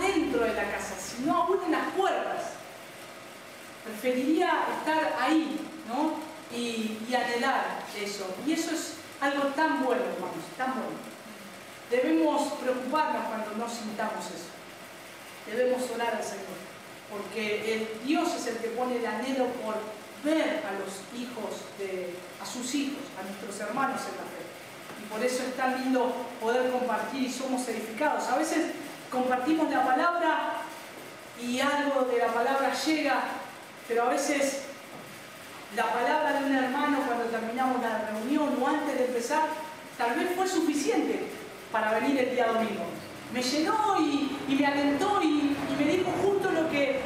adentro de la casa, sino aún en las puertas. Preferiría estar ahí, ¿no? Y anhelar eso. Y eso es algo tan bueno, hermanos, tan bueno. Debemos preocuparnos cuando no sintamos eso. Debemos orar al Señor, porque Dios es el que pone el anhelo por ver a los hijos, a sus hijos, a nuestros hermanos en la fe. Y por eso es tan lindo poder compartir y somos edificados. A veces compartimos la palabra y algo de la palabra llega, pero a veces la palabra de un hermano cuando terminamos la reunión o antes de empezar, tal vez fue suficiente para venir el día domingo. Me llenó y me alentó y me dijo justo lo que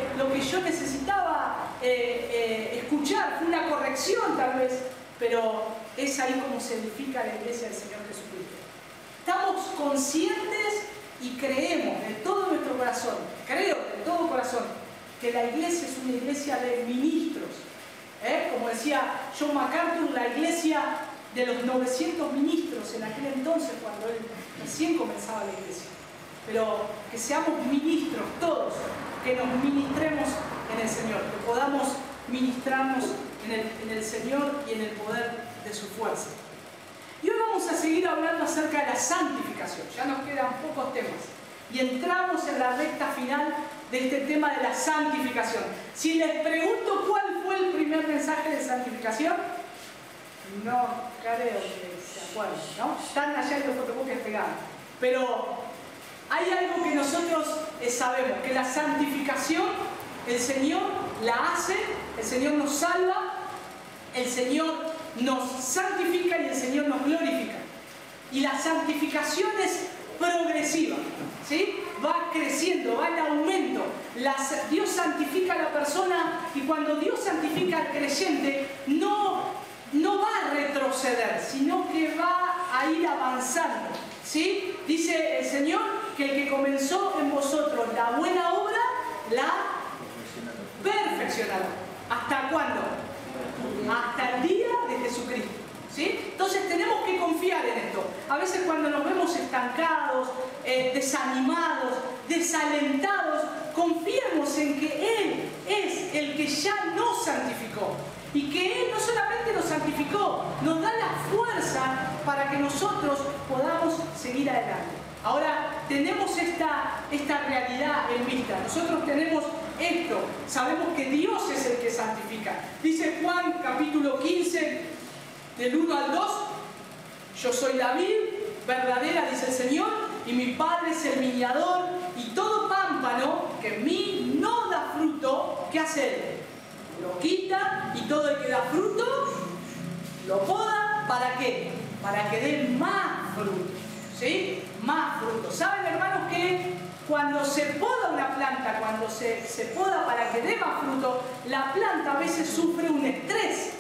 yo necesitaba escuchar. Fue una corrección tal vez, pero es ahí como se edifica la iglesia del Señor Jesucristo. Estamos conscientes y creemos de todo nuestro corazón, creo de todo corazón, que la iglesia es una iglesia de ministros. Como decía John MacArthur, la iglesia de los 900 ministros en aquel entonces, cuando él recién comenzaba la iglesia. Pero que seamos ministros todos, que nos ministremos en el Señor, que podamos ministrarnos en el Señor y en el poder de su fuerza. Y hoy vamos a seguir hablando acerca de la santificación. Ya nos quedan pocos temas. Y entramos en la recta final de este tema de la santificación. Si les pregunto cuál fue el primer mensaje de santificación, no creo que se acuerden, ¿no? Están allá en los fotocopias pegadas. Pero hay algo que nosotros sabemos, que la santificación, el Señor la hace, el Señor nos salva, el Señor nos santifica y el Señor nos glorifica. Y la santificación es progresiva, ¿sí? Va creciendo, va en aumento. Dios santifica a la persona y cuando Dios santifica al creyente, no va a retroceder, sino que va a ir avanzando, ¿sí? Dice el Señor que el que comenzó en vosotros la buena obra, la perfeccionará. ¿Hasta cuándo? Hasta el día de Jesucristo, ¿sí? Entonces tenemos que confiar en esto. A veces cuando nos vemos estancados, desanimados, desalentados, confiemos en que Él es el que ya nos santificó. Y que Él no solamente nos santificó, nos da la fuerza para que nosotros podamos seguir adelante. Ahora, tenemos esta realidad en vista. Nosotros tenemos esto. Sabemos que Dios es el que santifica. Dice Juan, capítulo 15, del 1 al 2. Yo soy la vid verdadera, dice el Señor, y mi Padre es el viñador, y todo pámpano que en mí no da fruto, ¿qué hace Él? Lo quita, y todo el que da fruto lo poda. ¿Para qué? Para que dé más fruto, ¿sí? Más fruto. ¿Saben, hermanos, que cuando se poda una planta, cuando se poda para que dé más fruto, la planta a veces sufre un estrés,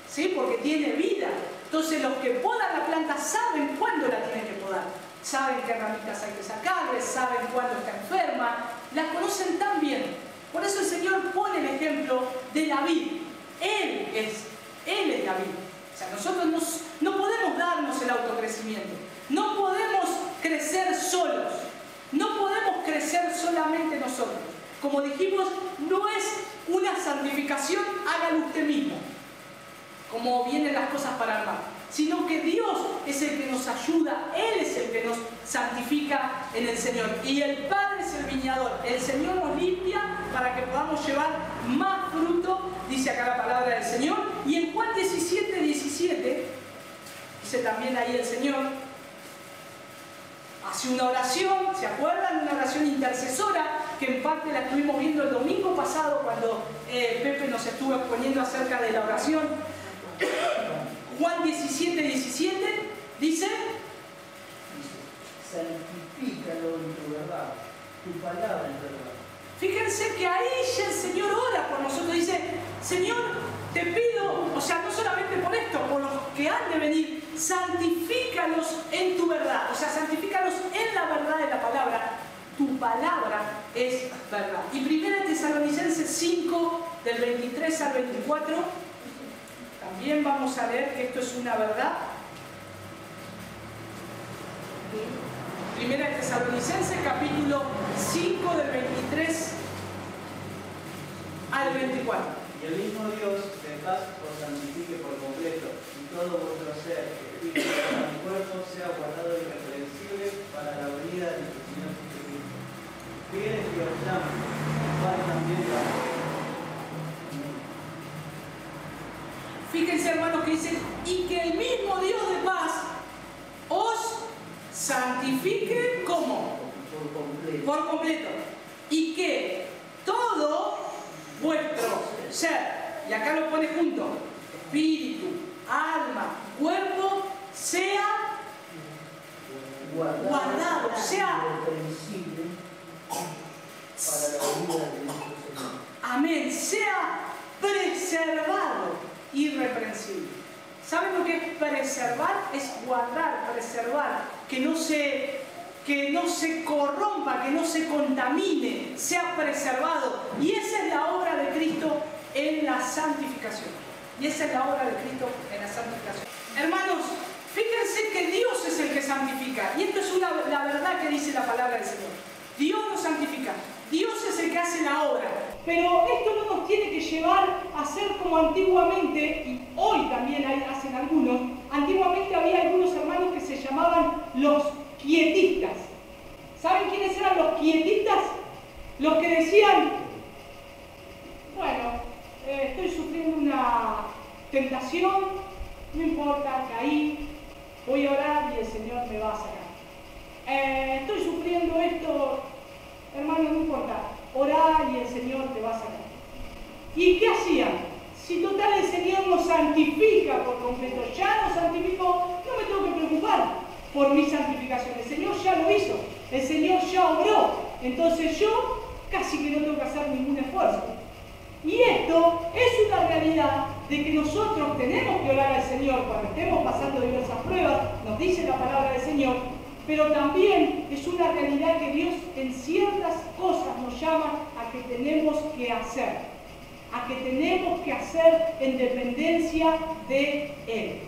¿sí? Porque tiene vida. Entonces los que podan la planta saben cuándo la tienen que podar, saben qué herramientas hay que sacarle, saben cuándo está enferma, la conocen tan bien. Por eso el Señor pone el ejemplo de la vid. Él es la vid. O sea, nosotros no podemos darnos el autocrecimiento. No podemos crecer solos. No podemos crecer solamente nosotros. Como dijimos, no es una santificación, hágalo usted mismo, como vienen las cosas para armar, sino que Dios es el que nos ayuda, Él es el que nos santifica en el Señor. Y el Padre es el viñador. El Señor nos limpia para que podamos llevar más fruto, dice acá la palabra del Señor. Y en Juan 17, 17, dice también ahí el Señor, hace una oración, ¿se acuerdan? Una oración intercesora, que en parte la estuvimos viendo el domingo pasado cuando Pepe nos estuvo exponiendo acerca de la oración. Juan 17, 17 dice: santifícalo en tu verdad, tu palabra es verdad. Fíjense que ahí ya el Señor ora por nosotros, dice: Señor, te pido, o sea, no solamente por esto, por los que han de venir, santifícalos en tu verdad, o sea, santifícalos en la verdad de la palabra. Tu palabra es verdad. Y 1 Tesalonicenses 5, del 23 al 24, también vamos a leer que esto es una verdad. 1 Tesalonicenses, capítulo 5, del 4. Y el mismo Dios de paz os santifique por completo, y todo vuestro ser, espíritu, alma y cuerpo sea guardado irreprensible para la venida de nuestro Señor Jesucristo. Quiere que os llame, el cual también lo hace. Fíjense, hermanos, que dice, y que el mismo Dios de paz os santifique, ¿cómo? Por completo. Y que todo vuestro ser, y acá lo pone junto, espíritu, alma, cuerpo, sea guardado, sea para la venida de nuestro Señor. amén, sea preservado, irreprensible. ¿Saben lo que es preservar? Es guardar, preservar, que no se corrompa, que no se contamine, sea preservado. Y esa es la obra de Cristo en la santificación. Y esa es la obra de Cristo en la santificación. Hermanos, fíjense que Dios es el que santifica. Y esto es la verdad que dice la palabra del Señor. Dios nos santifica. Dios es el que hace la obra. Pero esto no nos tiene que llevar a ser como antiguamente, y hoy también hacen algunos. Antiguamente había algunos hermanos que se llamaban los quietistas. ¿Saben quiénes eran los quietistas? Los que decían, bueno, estoy sufriendo una tentación, no importa, caí, voy a orar y el Señor me va a sacar. Estoy sufriendo esto, hermano, no importa, orar y el Señor te va a sacar. ¿Y qué hacían? Si total el Señor nos santifica por completo, ya nos santificó, no me tengo que preocupar por mi santificación. El Señor ya lo hizo, el Señor ya obró, entonces yo casi que no tengo que hacer ningún esfuerzo. Y esto es una realidad de que nosotros tenemos que orar al Señor cuando estemos pasando diversas pruebas, nos dice la palabra del Señor, pero también es una realidad que Dios en ciertas cosas nos llama a que tenemos que hacer, en dependencia de Él.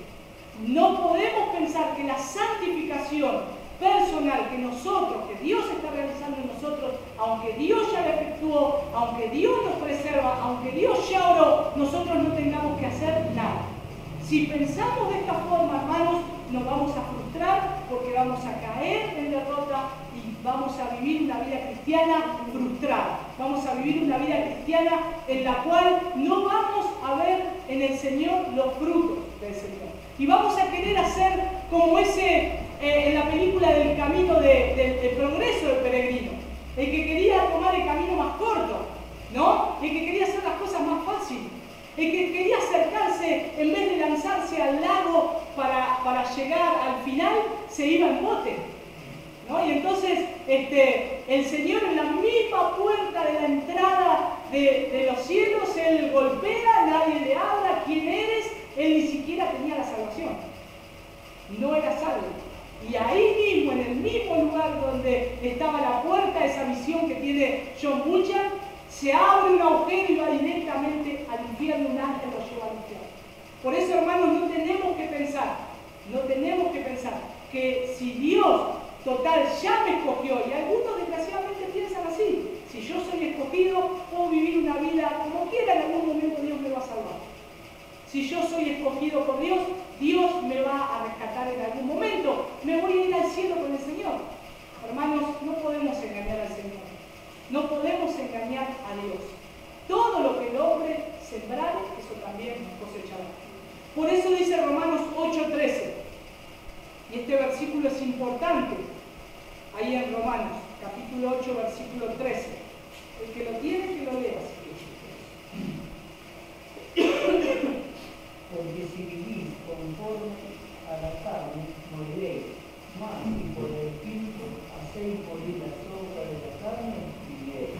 No podemos pensar que la santificación personal que Dios está realizando en nosotros, aunque Dios ya la efectuó, aunque Dios nos preserva, aunque Dios ya oró, nosotros no tengamos que hacer nada. Si pensamos de esta forma, hermanos, nos vamos a frustrar porque vamos a caer en derrota y vamos a vivir una vida cristiana frustrada. Vamos a vivir una vida cristiana en la cual no vamos a ver en el Señor los frutos del Señor. Y vamos a querer hacer como en la película del camino del progreso del peregrino. El que quería tomar el camino más corto, ¿no? El que quería hacer las cosas más fáciles. El que quería acercarse, en vez de lanzarse al lago para llegar al final, se iba en bote, ¿no? Y entonces el Señor en la misma puerta de la entrada de los cielos, Él golpea, nadie le habla, ¿quién eres? Él ni siquiera tenía la salvación. No era salvo. Y ahí mismo, en el mismo lugar donde estaba la puerta, esa visión que tiene John Bunyan, se abre un agujero y va directamente al infierno, un ángel lo lleva al infierno. Por eso, hermanos, no tenemos que pensar que si Dios, total, ya me escogió, y algunos desgraciadamente piensan así, si yo soy escogido, puedo vivir una vida como quiera, en algún momento Dios me va a salvar. Si yo soy escogido por Dios, Dios me va a rescatar en algún momento, me voy a ir al cielo con el Señor. Hermanos, no podemos engañar al Señor. No podemos engañar a Dios. Todo lo que el hombre sembrare, eso también cosechará. Por eso dice Romanos 8:13. Y este versículo es importante. Ahí en Romanos, capítulo 8, versículo 13. El que lo tiene, que lo lea. Porque si vivís conforme a la carne, moriréis. Mas si por el Espíritu hacéis morir las obras de la carne, viviréis.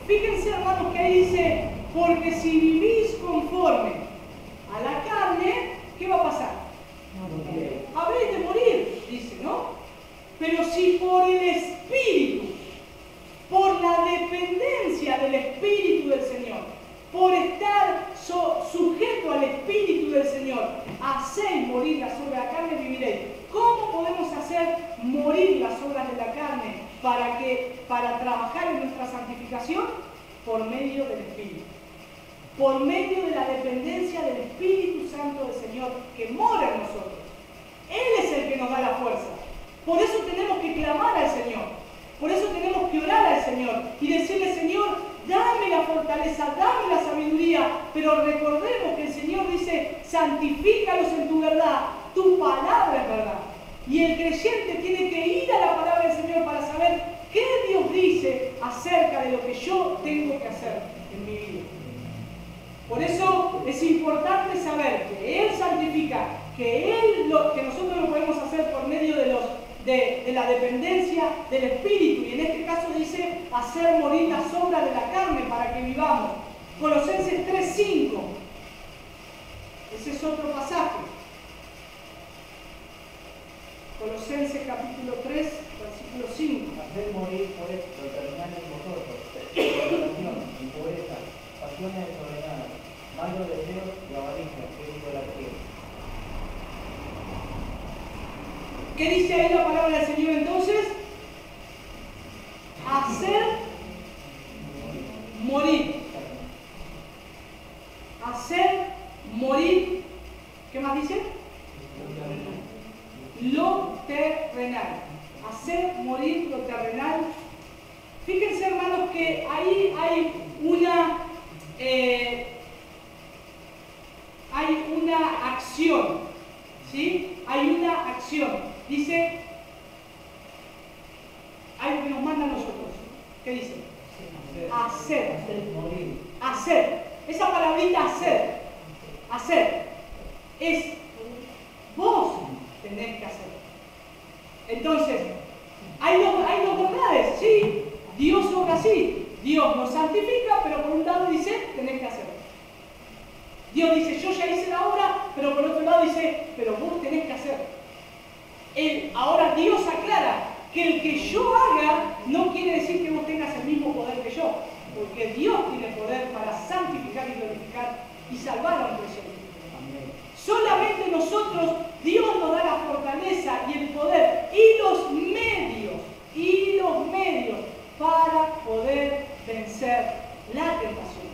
Fíjense, hermanos, que ahí dice, porque si vivís conforme a la carne, ¿qué va a pasar? Habréis de morir, dice, ¿no? Pero si por el Espíritu, por la dependencia del Espíritu del Señor, por estar sujeto al Espíritu del Señor, hacéis morir las obras de la carne, viviréis. ¿Cómo podemos hacer morir las obras de la carne para trabajar en nuestra santificación? Por medio del Espíritu. por medio de la dependencia del Espíritu Santo del Señor que mora en nosotros. Él es el que nos da la fuerza. Por eso tenemos que clamar al Señor. Por eso tenemos que orar al Señor y decirle: Señor, dame la fortaleza, dame la sabiduría. Pero recordemos que el Señor dice: santifícalos en tu verdad. Tu palabra es verdad. Y el creyente tiene que ir a la palabra del Señor para saber qué Dios dice acerca de lo que yo tengo que hacer en mi vida. Por eso es importante saber que Él santifica, que nosotros lo podemos hacer por medio de la dependencia del Espíritu. Y en este caso dice: hacer morir las obras de la carne para que vivamos. Colosenses 3:5. Ese es otro pasaje. Colosenses capítulo 3, versículo 5. Hacer morir por esto, terminar en vosotros, tentación, impureza, pasiones desordenadas, malos deseos y avaricia, que es idolatría. ¿Qué dice ahí la palabra del Señor entonces? Hacer morir. Hacer morir. ¿Qué más dice? Lo terrenal. Hacer morir lo terrenal. Fíjense, hermanos, que ahí hay una acción. ¿Sí? Hay una acción. Dice, algo que nos manda a nosotros. ¿Qué dice? Hacer. Hacer. Esa palabrita hacer. Hacer. Es vos tenés que hacer. Entonces, hay dos verdades. Sí, Dios obra así. Dios nos santifica, pero por un lado dice, tenés que hacer. Dios dice: yo ya hice la obra, pero por otro lado dice: pero vos tenés que hacer. Ahora Dios aclara que el que yo haga no quiere decir que vos tengas el mismo poder que yo, porque Dios tiene poder para santificar y glorificar y salvar a un creyente. Solamente nosotros, Dios nos da la fortaleza y el poder y los medios para poder vencer la tentación.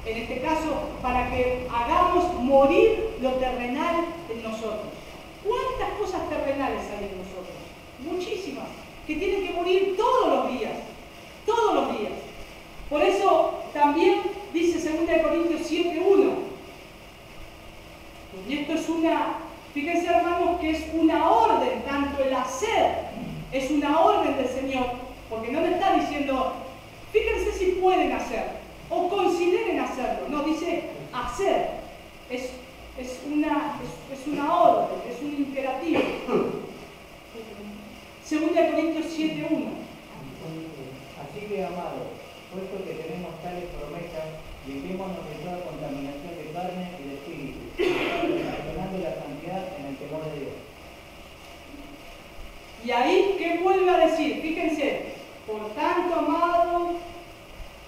En este caso, para que hagamos morir lo terrenal en nosotros. ¿Cuántas cosas terrenales hay en nosotros? Muchísimas, que tienen que morir todos los días. Todos los días. Por eso también dice 2 Corintios 7:1. Y esto es fíjense, hermanos, que es una orden, tanto el hacer es una orden del Señor, porque no le está diciendo: fíjense si pueden hacer o consideren hacerlo. No, dice hacer. Es una orden, es un imperativo. 2 Corintios 7:1. Así que, amados, puesto que tenemos tales promesas, dejémonos de toda contaminación de carne y de espíritu, perdonando la santidad en el temor de Dios. Y ahí, ¿qué vuelve a decir? Fíjense: por tanto, amados,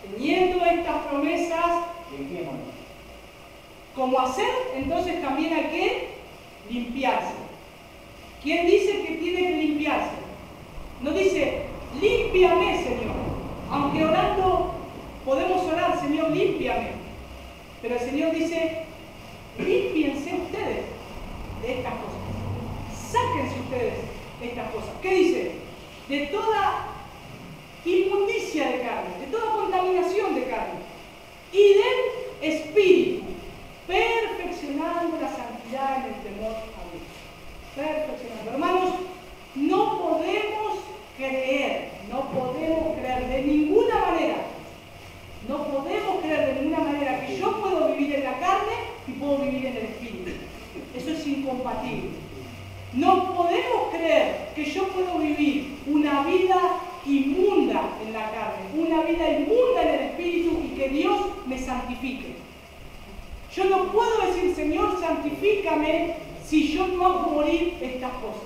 teniendo estas promesas, dejémonos. ¿Cómo hacer? Entonces también hay que limpiarse. ¿Quién dice que tiene que limpiarse? No dice: límpiame, Señor. Aunque orando podemos orar: Señor, límpiame. Pero el Señor dice: límpiense ustedes de estas cosas. Sáquense ustedes de estas cosas. ¿Qué dice? De toda inmundicia de carne, de toda contaminación de carne y del espíritu, perfeccionando la santidad en el temor a Dios. Perfeccionando. Hermanos, no podemos creer de ninguna manera que yo puedo vivir en la carne y puedo vivir en el espíritu. Eso es incompatible. No podemos creer que yo puedo vivir una vida inmunda en la carne, una vida inmunda en el espíritu y que Dios me santifique. Yo no puedo decir: Señor, santifícame, si yo no hago morir estas cosas.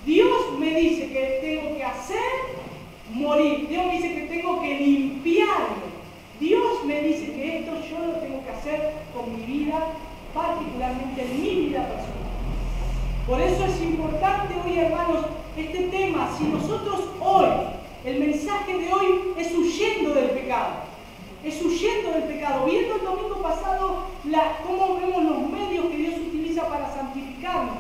Dios me dice que tengo que hacer morir. Dios me dice que tengo que limpiarme. Dios me dice que esto yo lo tengo que hacer con mi vida, particularmente en mi vida personal. Por eso es importante hoy, hermanos, este tema. Si nosotros hoy, el mensaje de hoy es huyendo del pecado. es huyendo del pecado. Viendo el domingo pasado cómo vemos los medios que Dios utiliza para santificarnos.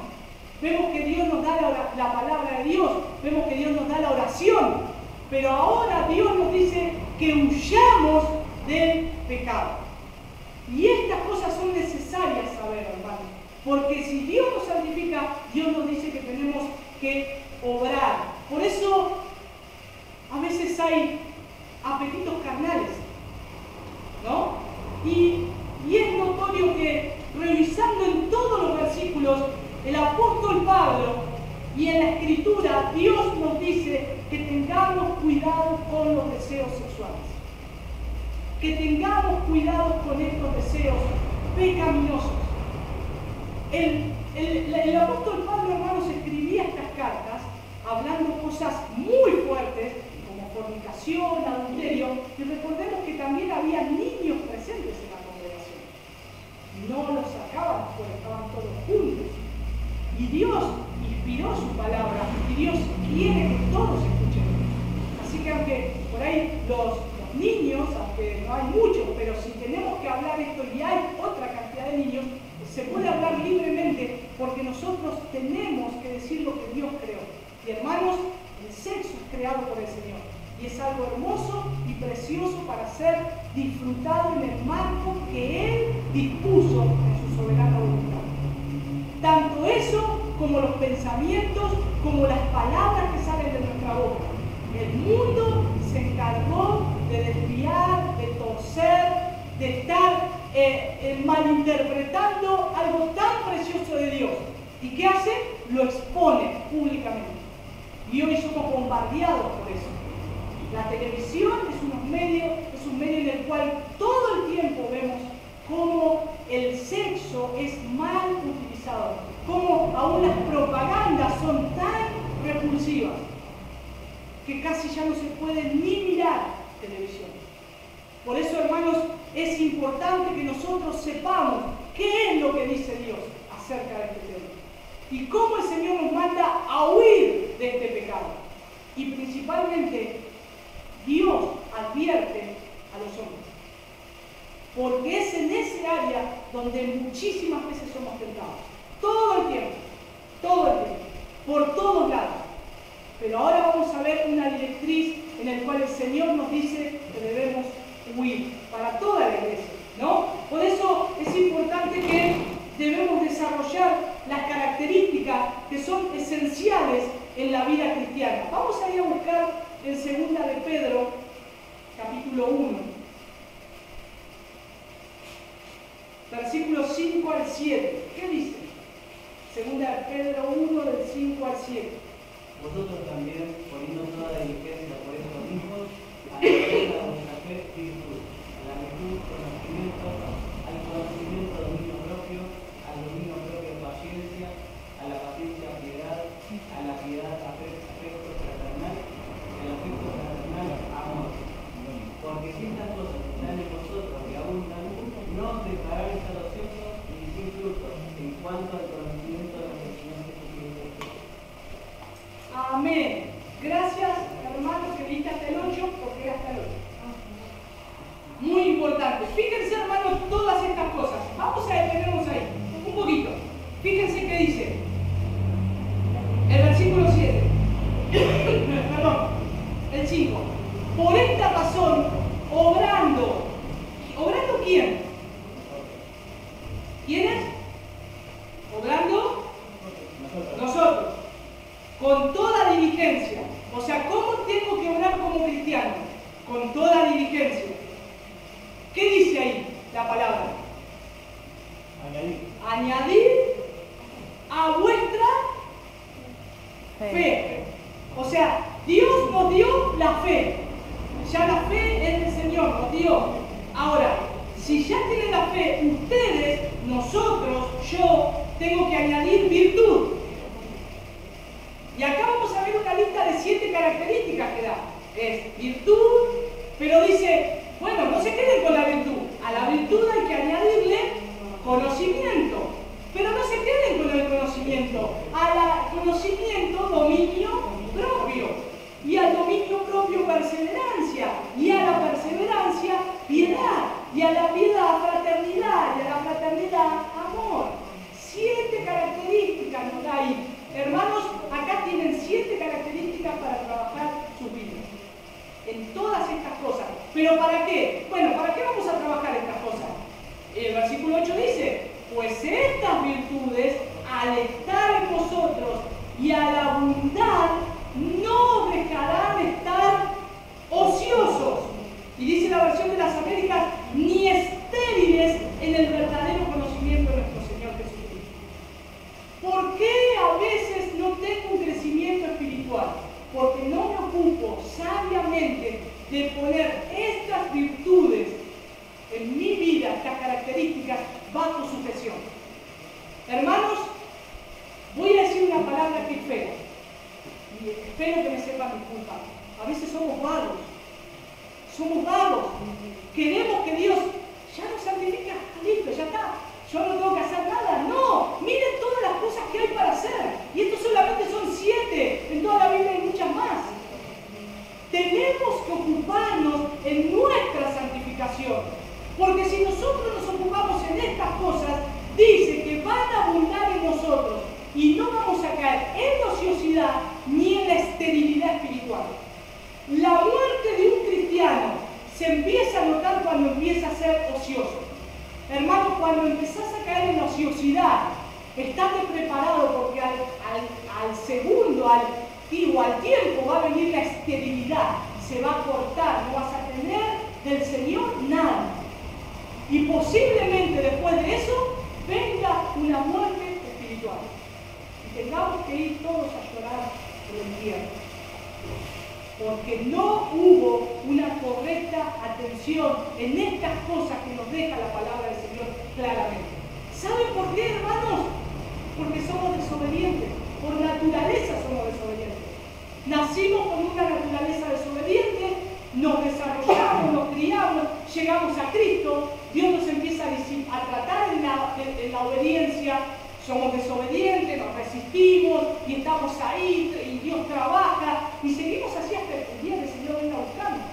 Vemos que Dios nos da la palabra de Dios, vemos que Dios nos da la oración, pero ahora Dios nos dice que huyamos del pecado. Y estas cosas son necesarias saber, hermanos, porque si Dios nos santifica, Dios nos dice que tenemos que obrar. Por eso a veces hay apetitos carnales, ¿no? Y es notorio que revisando en todos los versículos, el apóstol Pablo y en la Escritura, Dios nos dice que tengamos cuidado con los deseos sexuales. Que tengamos cuidado con estos deseos pecaminosos. El apóstol Pablo, hermanos, escribía estas cartas hablando cosas muy fuertes, como fornicación, adulterio, y recordemos que también había niños presentes en la congregación. No los sacaban porque estaban todos juntos. Y Dios inspiró su palabra y Dios quiere que todos escuchen. Así que aunque por ahí los niños, aunque no hay muchos, pero si tenemos que hablar esto y hay otra cantidad de niños, se puede hablar libremente porque nosotros tenemos que decir lo que Dios creó. Y hermanos, el sexo es creado por el Señor y es algo hermoso y precioso para ser disfrutado en el marco que Él dispuso en su soberana voluntad. Tanto eso como los pensamientos, como las palabras que salen de nuestra boca. El mundo se encargó de desviar, de torcer, de estar malinterpretando algo tan precioso de Dios. ¿Y qué hace? Lo expone públicamente. Y hoy somos bombardeados por eso. La televisión es un medio en el cual todo el tiempo vemos cómo el sexo es mal utilizado, cómo aún las propagandas son tan repulsivas que casi ya no se puede ni mirar televisión. Por eso, hermanos, es importante que nosotros sepamos qué es lo que dice Dios acerca de este tema y cómo el Señor nos manda a huir de este pecado. Y principalmente, Dios advierte a los hombres, porque es en ese área donde muchísimas veces somos tentados. Todo el tiempo, por todos lados. Pero ahora vamos a ver una directriz en la cual el Señor nos dice que debemos huir para toda la iglesia, ¿no? Por eso es importante que debemos desarrollar las características que son esenciales en la vida cristiana. Vamos a ir a buscar en 2 de Pedro, capítulo 1, versículos 5 al 7. ¿Qué dice? 2 de Pedro 1, del 5 al 7. Vosotros también, poniendo toda la diligencia por estos hijos, añadid a vuestra fe virtud, a la virtud conocimiento, al conocimiento dominio propio, al dominio propio paciencia, a la paciencia piedad, a la piedad afecto fraternal, y al afecto fraternal amor. Porque si estas cosas están en vosotros y abundan, no os declaráis a los ociosos ni sin frutos en cuanto al conocimiento de nuestro Señor Jesucristo. Amén. Gracias, hermanos, que leíste hasta el 8, porque era hasta el 8. Muy importante. Fíjense, hermanos, todas estas cosas. Vamos a detenernos ahí, un poquito. Fíjense qué dice. El versículo 7. Perdón, el 5. Por esta razón, obrando. ¿Obrando quién? ¿Quiénes? ¿Obrando? Nosotros. Con toda diligencia. O sea, ¿cómo tengo que obrar como cristiano? Con toda diligencia. ¿Qué dice ahí la palabra? Añadir a vuestra fe. O sea, Dios nos dio la fe. Ya la fe es del Señor, nos dio. Ahora, si ya tienen la fe, ustedes, nosotros, yo, tengo que añadir virtud. Y acá vamos a ver una lista de 7 características que da. Es virtud, pero dice, bueno, no se queden con la virtud. A la virtud hay que añadirle conocimiento. Pero no se queden con el conocimiento. Al conocimiento, dominio propio. Y al dominio propio, perseverancia. Y a la perseverancia, piedad. y a la piedad fraternidad, y a la fraternidad amor. 7 características nos da ahí. Hermanos, acá tienen 7 características para trabajar sus vidas. En todas estas cosas. ¿Pero para qué? Bueno, ¿para qué vamos a trabajar estas cosas? El versículo 8 dice, pues estas virtudes, al estar en vosotros y a la bondad, no dejarán de estar ociosos. Y dice la versión de las Américas, ni estériles en el verdadero conocimiento de nuestro Señor Jesucristo. ¿Por qué a veces no tengo un crecimiento espiritual? Porque no me ocupo sabiamente de poner estas virtudes en mi vida, estas características, bajo sujeción. Hermanos, voy a decir una palabra que es fea. Y espero que me sepan disculpar. A veces somos vagos. Somos vagos. Queremos que Dios ya nos santifica. Listo, ya está. Yo no tengo que hacer nada. No. Miren todas las cosas que hay para hacer. Y esto solamente son 7. En toda la Biblia hay muchas más. Tenemos que ocuparnos en nuestra santificación. Porque si nosotros nos ocupamos en estas cosas, dice que van a abundar en nosotros y no vamos a caer en la ociosidad ni en la esterilidad espiritual. La muerte de un cristiano se empieza a notar cuando empieza a ser ocioso. Hermanos, cuando empezás a caer en la ociosidad, estate preparado porque al segundo, al tiempo va a venir la esterilidad, se va a cortar, no vas a tener del Señor nada. Y posiblemente después de eso venga una muerte espiritual. Y tengamos que ir todos a llorar por el infierno. Porque no hubo una correcta atención en estas cosas que nos deja la palabra del Señor claramente. ¿Saben por qué, hermanos? Porque somos desobedientes. Por naturaleza somos desobedientes. Nacimos con una naturaleza desobediente, nos desarrollamos, nos criamos, llegamos a Cristo, Dios nos empieza a tratar en la obediencia, somos desobedientes, nos resistimos y estamos ahí y Dios trabaja y seguimos así hasta el día que el Señor venga a buscarnos.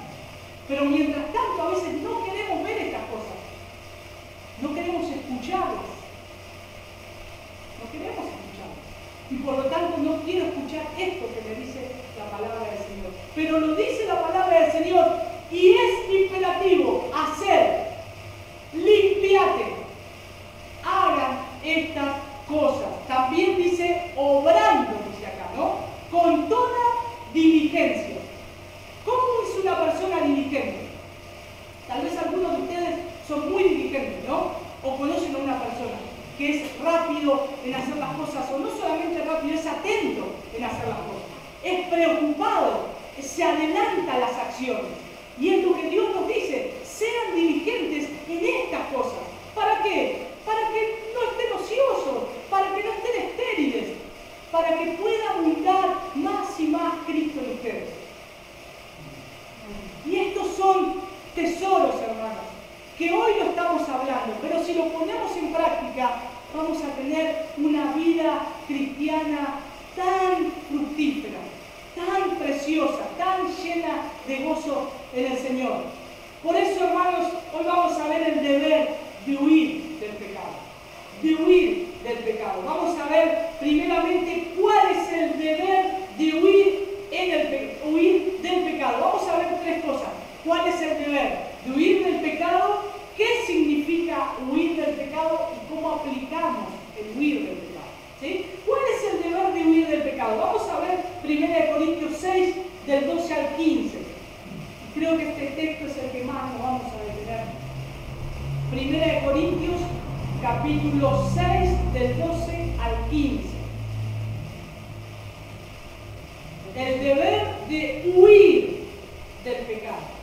Pero mientras tanto a veces no queremos ver estas cosas, no queremos escucharlas, no queremos escucharlas. Y por lo tanto no quiero escuchar esto que me dice la palabra del Señor. Pero lo dice la palabra del Señor y es imperativo hacer, limpiate, hagan estas cosas. También dice obrando, dice acá, ¿no? Con toda diligencia. ¿Cómo es una persona diligente? Tal vez algunos de ustedes son muy diligentes, ¿no? O conocen a una persona que es rápido en hacer las cosas, o no solamente rápido, es atento en hacer las cosas, es preocupado, se adelanta a las acciones. Y es lo que Dios nos dice, sean diligentes en estas cosas. ¿Para qué? Para que no estén ociosos, para que no estén estériles, para que pueda abundar más y más Cristo en ustedes. Y estos son tesoros, hermanos, que hoy lo estamos hablando, pero si lo ponemos en práctica, vamos a tener una vida cristiana tan fructífera, tan preciosa, tan llena de gozo en el Señor. Por eso, hermanos, hoy vamos a ver el deber de huir del pecado. De huir del pecado. Vamos a ver primeramente cuál es el deber de huir del pecado. Vamos a ver 3 cosas. ¿Cuál es el deber de huir del pecado? ¿Qué significa huir del pecado y cómo aplicamos el huir del pecado? ¿Sí? ¿Cuál es el deber de huir del pecado? Vamos a ver 1 Corintios 6, del 12 al 15. Creo que este texto es el que más nos vamos a detener. 1 Corintios, capítulo 6, del 12 al 15. El deber de huir del pecado.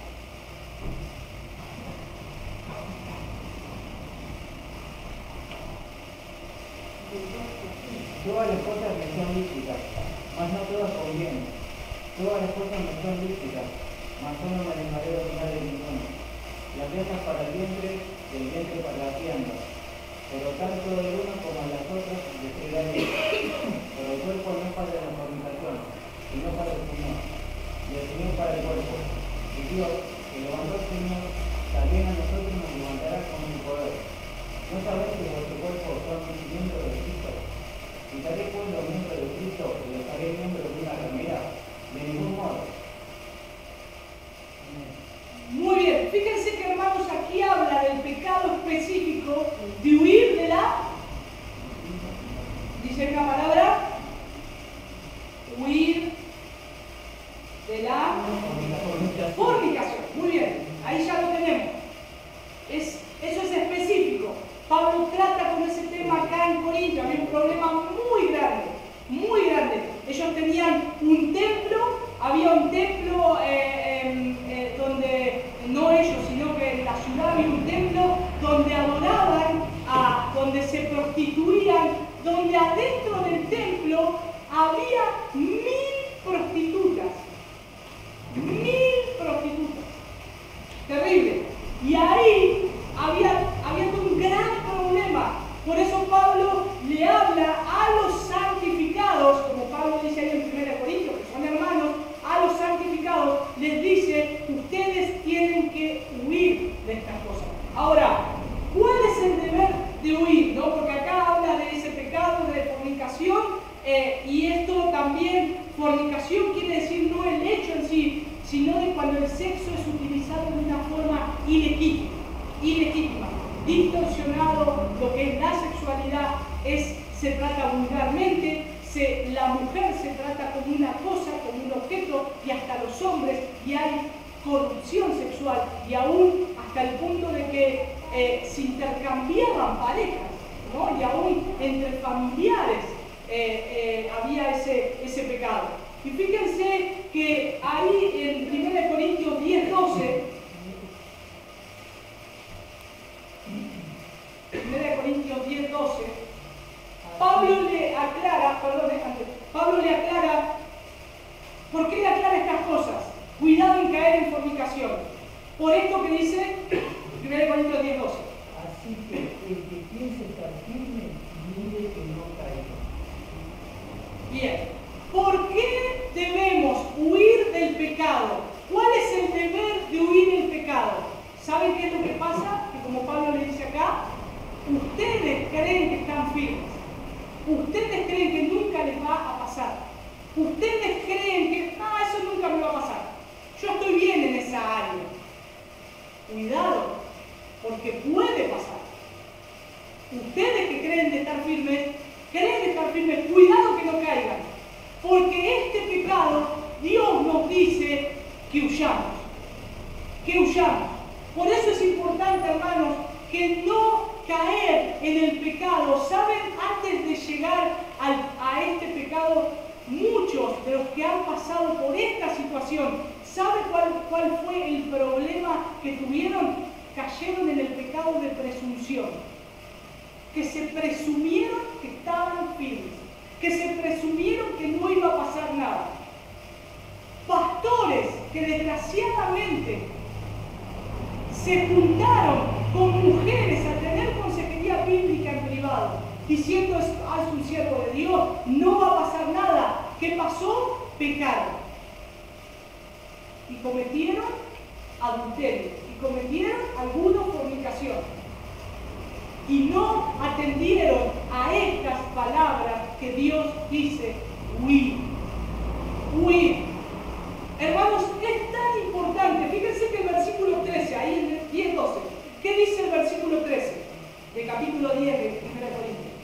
Todas las cosas me son lícitas, mas no todas convienen. Todas las cosas me son lícitas, mas no me dejaré dominar de ninguna. La pieza para el vientre para la tienda. Pero tanto de una como de las otras estoy la ley. Pero el cuerpo no es para la fornicación, sino para el Señor. Y el Señor para el cuerpo. Y Dios, que levantó al Señor, también a nosotros nos levantará con el poder. ¿No sabéis que vuestro cuerpo son miembros de Cristo? ¿Quitaré pues los miembros de Cristo y los haré miembros de una ramera? De ningún modo. Muy bien, fíjense que hermanos, aquí habla del pecado específico de huir de la, dice una palabra, huir de la fornicación. Muy bien, ahí ya lo tenemos. Eso es específico. Pablo trata con ese tema acá en Corinto. Había un problema muy grande, muy grande. Ellos tenían un templo, había un templo donde, no ellos, sino que en la ciudad había un templo donde adoraban, donde se prostituían, donde adentro del templo había 1000 prostitutas. 1000 prostitutas. Terrible. Y ahí había un gran problema. Por eso Pablo le habla a los santificados, como Pablo dice ahí en 1 Corintios, que son hermanos, a los santificados les dice, ustedes tienen que huir de estas cosas. Ahora, ¿cuál es el deber de huir? ¿No? Porque acá habla de ese pecado de fornicación, y esto también, fornicación quiere decir no el hecho en sí, sino de cuando el sexo es utilizado de una forma ilegítima, distorsionado. Lo que es la sexualidad se trata vulgarmente, la mujer se trata como una cosa, como un objeto, y hasta los hombres, y hay corrupción sexual, y aún hasta el punto de que se intercambiaban parejas, ¿no? Y aún entre familiares había ese pecado. Y fíjense que ahí en 1 Corintios 10:12, 1 Corintios 10:12, Pablo le aclara, ¿por qué le aclara estas cosas? Cuidado en caer en fornicación. Por esto que dice 1 Corintios 10:12. Así que el que piense estar firme, mire que no caiga. Bien, ¿por qué debemos huir del pecado? ¿Cuál es el deber de huir del pecado? ¿Saben qué es lo que pasa? Que como Pablo le dice acá, ustedes creen que están firmes. Ustedes creen que nunca les va a pasar. Ustedes creen que, eso nunca me va a pasar. Yo estoy bien en esa área. Cuidado, porque puede pasar. Ustedes que creen de estar firmes, cuidado que no caigan. Porque este pecado, Dios nos dice que huyamos. Por eso es importante, hermanos, que no caer en el pecado. ¿Saben? Antes de llegar a este pecado, muchos de los que han pasado por esta situación, ¿saben cuál fue el problema que tuvieron? Cayeron en el pecado de presunción. Que se presumieron que estaban firmes. Que se presumieron que no iba a pasar nada. Pastores que desgraciadamente se juntaron con mujeres a tener consejería bíblica en privado, diciendo, es un siervo de Dios, no va a pasar nada. ¿Qué pasó? Pecaron. Y cometieron adulterio. Y cometieron alguna fornicación. Y no atendieron a estas palabras que Dios dice, huir. Hermanos, es tan importante. Fíjense que el versículo 13, ahí en el 10:12, ¿qué dice el versículo 13 del capítulo 10 de 1 Corintios?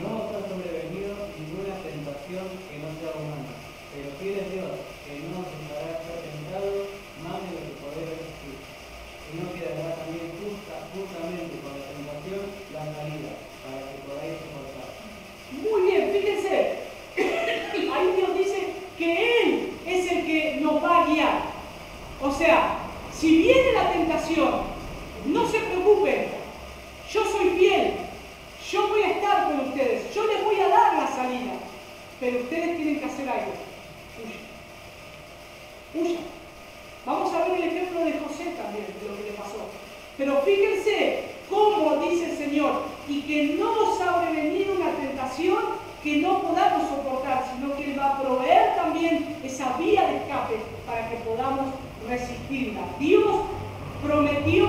No os ha sobrevenido ninguna tentación que no sea humana, pero fiel es Dios, que no os dejará ser tentado más de lo que podéis resistir. Y no quedará también justamente con la tentación la salida, para que podáis soportar. Muy bien, fíjense. Ahí Dios dice que Él es el que nos va a guiar. O sea, si viene la tentación, no se preocupen. Yo soy fiel. Yo voy a estar con ustedes. Yo les voy a dar la salida. Pero ustedes tienen que hacer algo. Huyan. Vamos a ver el ejemplo de José también, de lo que le pasó. Pero fíjense cómo dice el Señor, y que no os ha sobrevenido una tentación que no podamos soportar, sino que Él va a proveer también esa vía de escape para que podamos resistirla. Dios prometió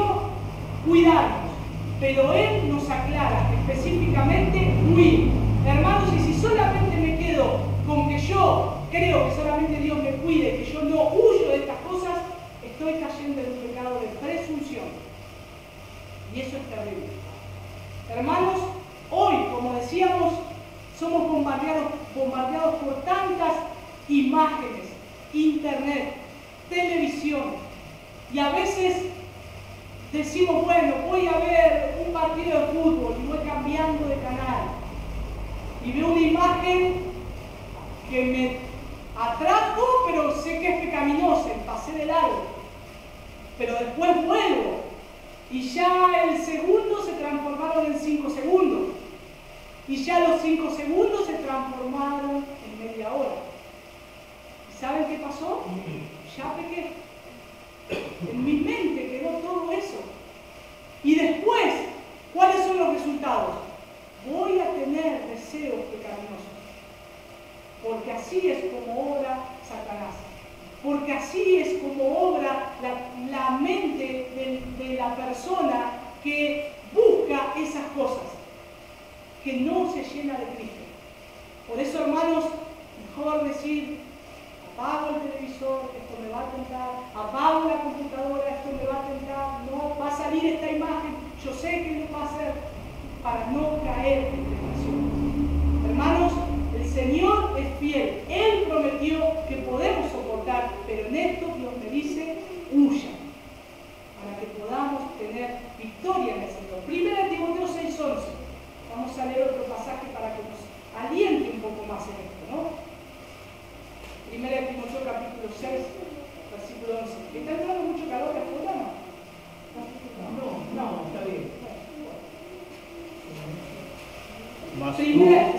cuidarnos, pero Él nos aclara específicamente huir. Hermanos, y si solamente me quedo con que yo creo que solamente Dios me cuide, que yo no huyo de estas cosas, estoy cayendo en un pecado de presunción. Y eso es terrible. Hermanos, hoy, como decíamos, somos bombardeados por tantas imágenes, internet, televisión, y a veces decimos, bueno, voy a ver un partido de fútbol y voy cambiando de canal y veo una imagen que me atrajo, pero sé que es pecaminosa y pasé de largo, pero después vuelvo y ya el segundo se transformaron en 5 segundos y ya los 5 segundos se transformaron en media hora. ¿Y saben qué pasó? Ya pequé. En mi mente quedó todo eso. Y después, ¿cuáles son los resultados? Voy a tener deseos pecaminosos. Porque así es como obra Satanás. Porque así es como obra la mente de la persona que busca esas cosas, que no se llena de Cristo. Por eso, hermanos, mejor decir, apago el televisor, esto me va a tentar, apago la computadora, esto me va a tentar, no va a salir esta imagen, yo sé que no va a ser, para no caer en tentación. Hermanos, el Señor es fiel, Él prometió que podemos soportar, pero en esto Dios me dice, huya, para que podamos tener victoria en el Señor. 1 Timoteo 6:11, vamos a leer otro pasaje para que nos aliente un poco más en esto, ¿no? 1 Timoteo capítulo 6, versículo 11. ¿Está entrando mucho calor de afuera? No, está bien.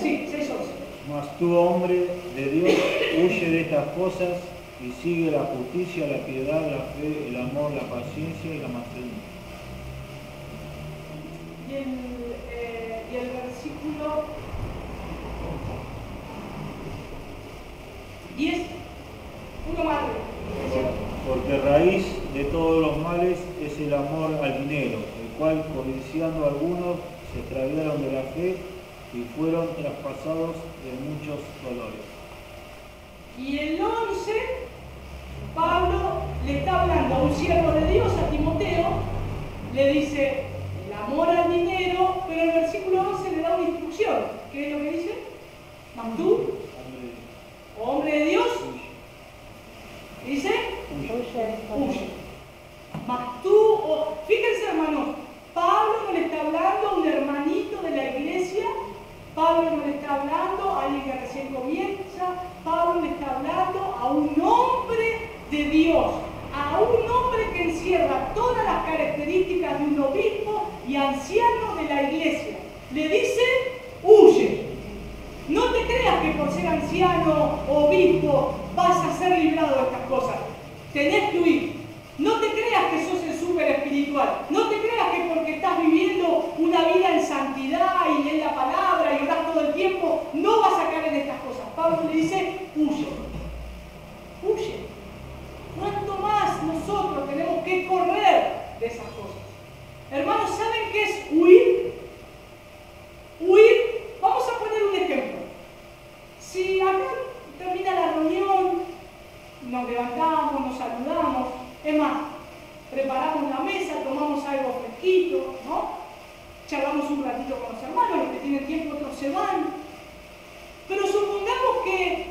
Sí, 6:11. Mas tú, hombre de Dios, huye de estas cosas y sigue la justicia, la piedad, la fe, el amor, la paciencia y la mansedumbre. Y el versículo 10, uno más. Porque raíz de todos los males es el amor al dinero, el cual, codiciando algunos, se extraviaron de la fe y fueron traspasados de muchos dolores. Y el 11, Pablo le está hablando a un siervo de Dios, a Timoteo, le dice el amor al dinero, pero el versículo 11 le da una instrucción. ¿Qué es lo que dice? Mas tú, hombre de Dios, dice, huye. Mas tú, fíjense, hermanos, Pablo no le está hablando a un hermanito de la iglesia, Pablo no le está hablando a alguien que recién comienza, Pablo le está hablando a un hombre de Dios, a un hombre que encierra todas las características de un obispo y anciano de la iglesia. Le dice, huye. No te creas que por ser anciano o obispo vas a ser librado de estas cosas. Tenés que huir. No te creas que sos el súper espiritual. No te creas que porque estás viviendo una vida en santidad y lees la palabra y orás todo el tiempo, no vas a caer en estas cosas. Pablo le dice, huye. Huye. ¿Cuánto más nosotros tenemos que correr de esas cosas? Hermanos, ¿saben qué es huir? Huir. Vamos a poner un ejemplo. Si acá termina la reunión, nos levantamos, nos saludamos, es más, preparamos la mesa, tomamos algo fresquito, ¿no? Charlamos un ratito con los hermanos, los que tienen tiempo, otros se van. Pero supongamos que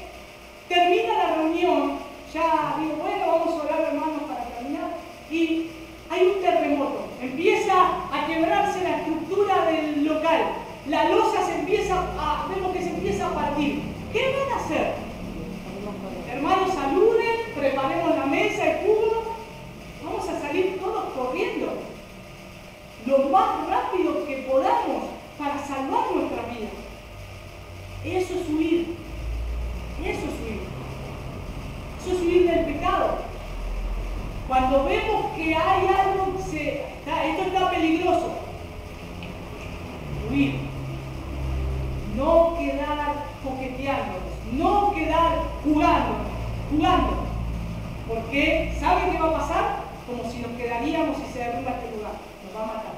termina la reunión, ya digo, bueno, vamos a orar, hermanos, para terminar, y hay un terremoto, empieza a quebrarse la estructura del local, la losa vemos que se empieza a partir. ¿Qué van a hacer? Hermanos, saluden, preparemos la mesa, el jugo, vamos a salir todos corriendo lo más rápido que podamos para salvar nuestra vida. Eso es huir. Eso es huir. Eso es huir del pecado. Cuando vemos que hay algo, esto está peligroso, huir. No quedar coqueteándonos, no quedar jugando. Porque, ¿saben qué va a pasar? Como si nos quedaríamos y se derrumba este lugar, nos va a matar.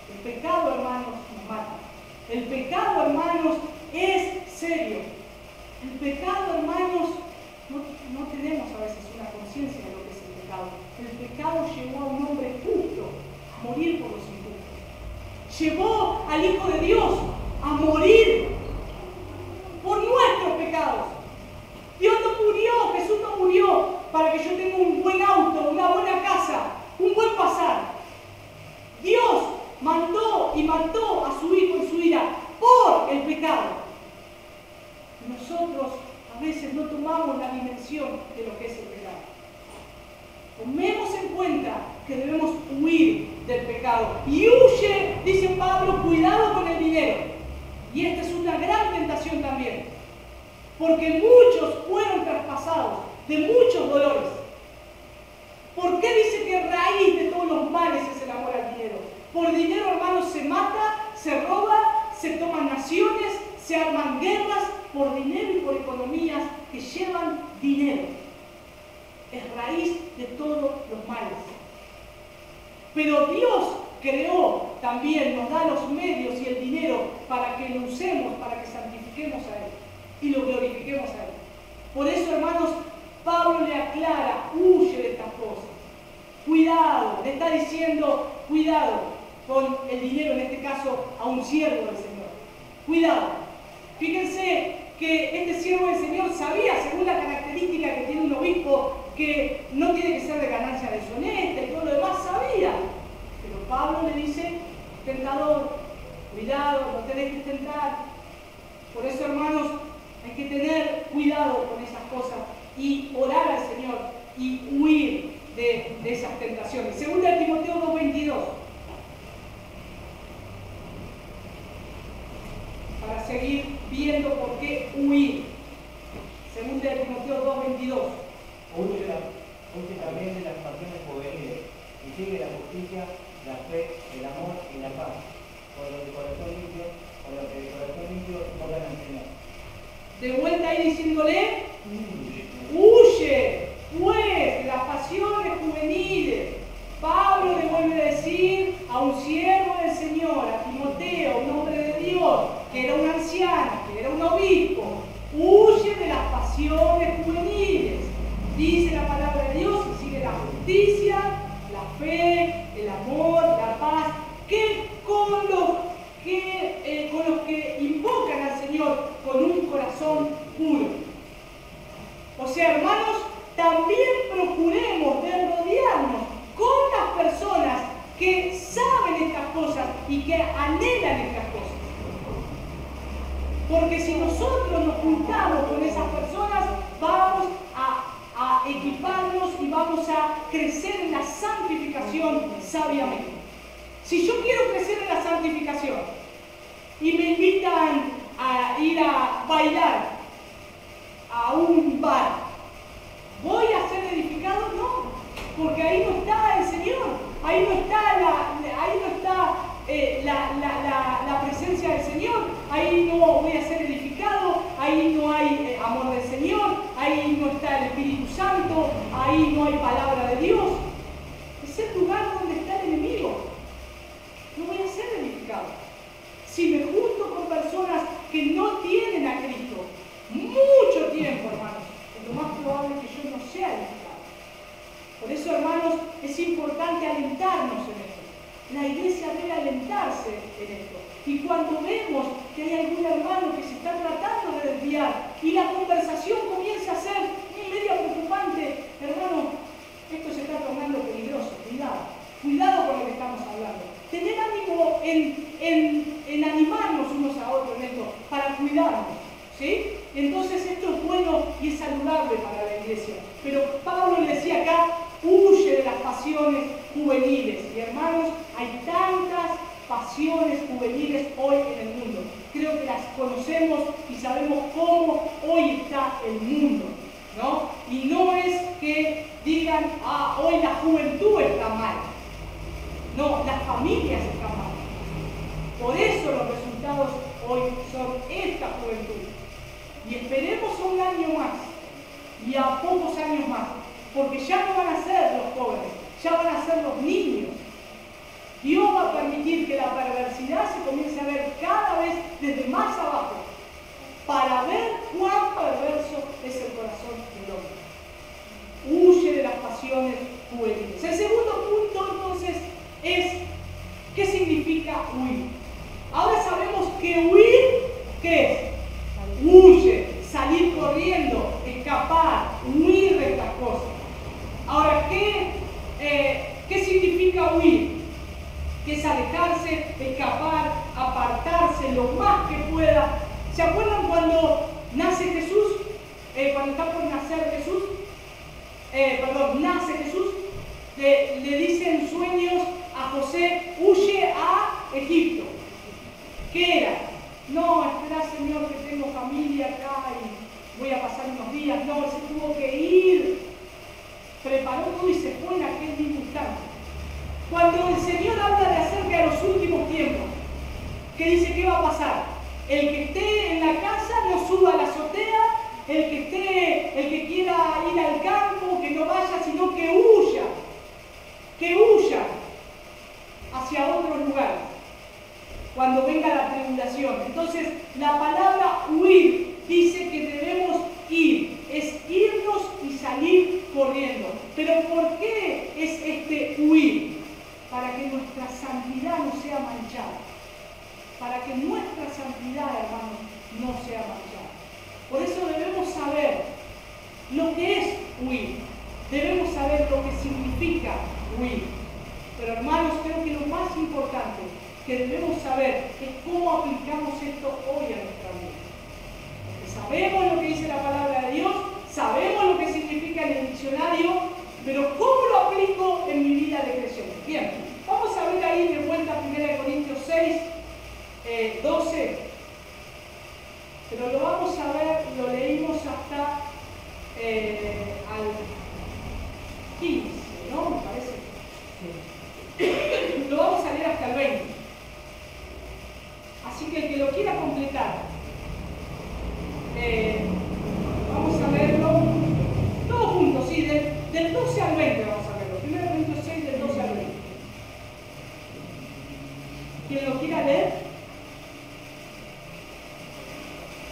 El pecado, hermanos, nos mata. El pecado, hermanos, es serio. El pecado, hermanos, no tenemos a veces una conciencia de lo que es el pecado. El pecado llevó a un hombre justo a morir por los injustos. Llevó al Hijo de Dios a morir por nuestros pecados. Dios no murió, Jesús no murió para que yo tenga un buen auto, una buena casa, un buen pasar. Dios mandó y mató a su Hijo en su ira por el pecado. Nosotros a veces no tomamos la dimensión de lo que es el pecado. Tomemos en cuenta que debemos huir del pecado. Y huye, dice Pablo, cuidado con el dinero. Y esta es una gran tentación también. Porque muchos fueron traspasados de muchos dolores. ¿Por qué dice que raíz de todos los males es el amor al dinero? Por dinero, hermanos, se mata, se roba, se toman naciones, se arman guerras por dinero y por economías que llevan dinero. Es raíz de todos los males. Pero Dios creó también, nos da los medios y el dinero para que lo usemos, para que santifiquemos a Él y lo glorifiquemos a Él. Por eso, hermanos, Pablo le aclara, huye de estas cosas. Cuidado, le está diciendo, cuidado con el dinero, en este caso, a un siervo del Señor. Cuidado. Fíjense que este siervo del Señor sabía, según la característica que tiene un obispo, que no tiene que ser de ganancia deshonesta y todo lo demás, sabía. Pero Pablo le dice, tentador, cuidado, no te dejes tentar. Por eso, hermanos, hay que tener cuidado con esas cosas y orar al Señor y huir de esas tentaciones. Segunda de Timoteo 2:22. Para seguir viendo por qué huir. Segunda de Timoteo 2:22. Huye también de las pasiones juveniles y sigue la justicia, la fe, el amor y la paz, por lo que el corazón limpio toca al Señor. De vuelta ahí diciéndole, huye, pues, de las pasiones juveniles. Pablo le vuelve a decir a un siervo del Señor, a Timoteo, un hombre de Dios, que era un anciano, que era un obispo, huye de las pasiones juveniles. Dice la palabra de Dios y sigue la justicia, la fe, el amor, la paz, que con los que invocan al Señor con un corazón puro. O sea, hermanos, también procuremos de rodearnos con las personas que saben estas cosas y que anhelan estas cosas. Porque si nosotros nos juntamos con esas personas, vamos a equiparnos y vamos a crecer en la santificación sabiamente. Si yo quiero crecer en la santificación y me invitan a ir a bailar a un bar, ¿voy a ser edificado? No, porque ahí no está el Señor, ahí no está la presencia del Señor, ahí no voy a ser edificado, ahí no hay amor del Señor, ahí no está el Espíritu Santo, ahí no hay palabra de Dios. Es el lugar donde está el enemigo. No voy a ser edificado. Si me junto con personas que no tienen a Cristo mucho tiempo, hermanos, es lo más probable que yo no sea edificado. Por eso, hermanos, es importante alentarnos en esto. La iglesia debe alentarse en esto. Y cuando vemos que hay algún hermano que se está tratando de desviar y la conversación comienza a ser media preocupante, hermano, esto se está tornando peligroso. Cuidado con lo que estamos hablando. Tener ánimo en animarnos unos a otros en esto, para cuidarnos, ¿sí? Entonces esto es bueno y es saludable para la iglesia. Pero Pablo le decía acá, huye de las pasiones juveniles. Y hermanos, hay tantas pasiones juveniles hoy en el mundo. Creo que las conocemos y sabemos cómo hoy está el mundo, ¿no? Y no es que digan, hoy la juventud está mal. No, las familias están mal. Por eso los resultados hoy son esta juventud. Y esperemos un año más y a pocos años más, porque ya no van a ser los jóvenes, ya van a ser los niños Dios va a permitir que la perversidad se comience a ver cada vez desde más abajo, para ver cuán perverso es el corazón del hombre. Huye de las pasiones juveniles. El segundo punto, entonces, es ¿qué significa huir? Ahora sabemos que huir, ¿qué es? Huye, salir corriendo, escapar, huir de estas cosas. Ahora, ¿qué significa huir? Que es alejarse, escapar, apartarse lo más que pueda. ¿Se acuerdan cuando nace Jesús? Cuando está por nacer Jesús, nace Jesús, le dicen sueños a José, huye a Egipto. ¿Qué era? No, espera Señor que tengo familia acá y voy a pasar unos días. No, él se tuvo que ir, preparó todo y se fue en aquel mismo instante. Cuando el Señor habla de acerca de los últimos tiempos, ¿qué dice que va a pasar? El que esté en la casa no suba a la azotea, el que quiera ir al campo, que no vaya, sino que huya hacia otros lugares cuando venga la tribulación. Entonces, la palabra huir dice que debemos ir, es irnos y salir corriendo. Pero ¿por qué es este huir? Para que nuestra santidad no sea manchada. Para que nuestra santidad, hermanos, no sea manchada. Por eso debemos saber lo que es huir. Debemos saber lo que significa huir. Pero, hermanos, creo que lo más importante que debemos saber es cómo aplicamos esto hoy a nuestra vida. Porque sabemos lo que dice la palabra de Dios, sabemos lo que significa en el diccionario, pero ¿cómo lo aplico en mi vida de creyente? Bien, vamos a ver ahí de vuelta 1 Corintios 6, 12, pero lo vamos a ver, lo leímos hasta al 15, ¿no? Me parece. Lo vamos a leer hasta el 20. Así que el que lo quiera completar, vamos a verlo todos juntos, sí, del 12 al 20 vamos a verlo. 1 Corintios 6, del 12 al 20. ¿Quién lo quiera leer?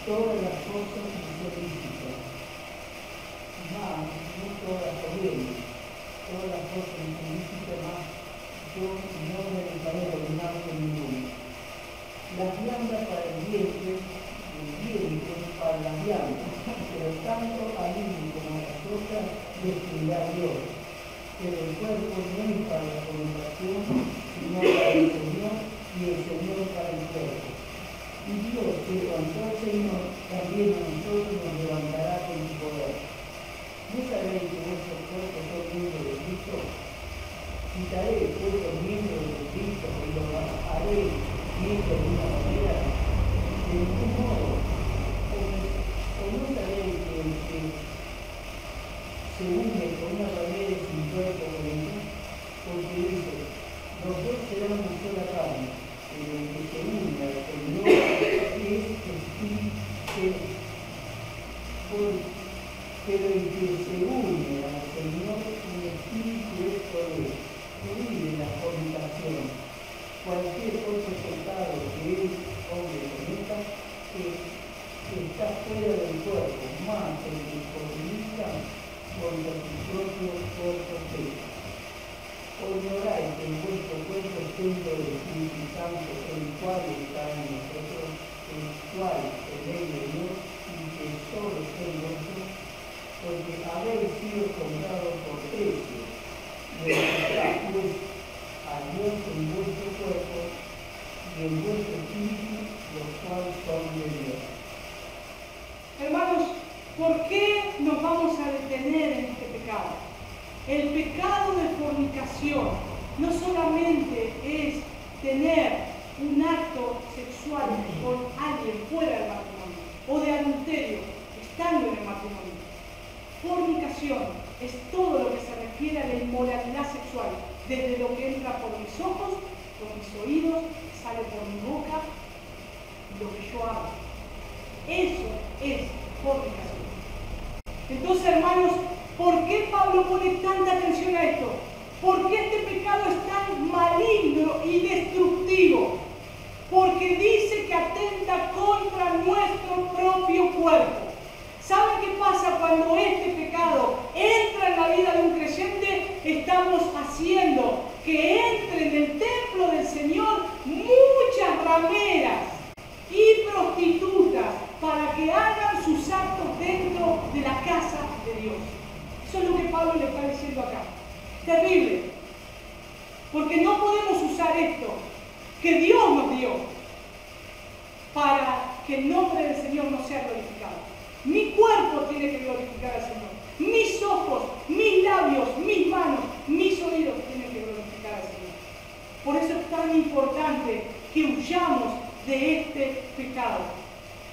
Todas las cosas son lícitas, mas no todas convienen. Todas las cosas son lícitas, mas yo no me dejaré dominar por ninguno. Las viandas para el vientre para las viandas, pero tanto al uno como a las otras destruirá Dios. Pero el cuerpo no es para la fornicación, sino para el Señor, y el Señor para el cuerpo. Y Dios, que levantó al Señor, también a nosotros nos levantará con su poder. ¿No sabéis que vuestros cuerpos son miembros de Cristo? Quitaré pues los miembros de Cristo y los haré miembros de una manera. De ningún modo. ¿O no sabéis que el que se une con una manera sin cuerpo con él? Porque dice, los dos serán una sola carne. Pero el que se une al Señor es espíritu, pero el que se une al Señor, un espíritu es con él. Huir de la fornicación. Cualquier otro pecado que el hombre cometa está fuera del cuerpo, más el que fornica contra su propio cuerpo peca. O ignoráis que en vuestro cuerpo es templo del Espíritu Santo, el cual está en nosotros, el cual es ley de Dios, y que solo soy vuestro, porque habéis sido comprados por precio. Glorificad pues a Dios en vuestro cuerpo y en vuestro espíritu, los cuales son de Dios. Hermanos, ¿por qué nos vamos a detener en este pecado? El pecado de fornicación no solamente es tener un acto sexual con alguien fuera del matrimonio o de adulterio estando en el matrimonio. Fornicación es todo lo que se refiere a la inmoralidad sexual, desde lo que entra por mis ojos, por mis oídos, sale por mi boca, lo que yo hago. Eso es fornicación. Entonces, hermanos, ¿por qué Pablo pone tanta atención a esto? ¿Por qué este pecado es tan maligno cuerpo. ¿Saben qué pasa cuando este pecado entra en la vida de un creyente? Estamos haciendo que entre en el templo del Señor muchas rameras y prostitutas para que hagan sus actos dentro de la casa de Dios. Eso es lo que Pablo le está diciendo acá. Terrible. Porque no podemos usar esto que Dios nos dio para que el nombre del Señor no sea glorificado. Mi cuerpo tiene que glorificar al Señor. Mis ojos, mis labios, mis manos, mis oídos tienen que glorificar al Señor. Por eso es tan importante que huyamos de este pecado.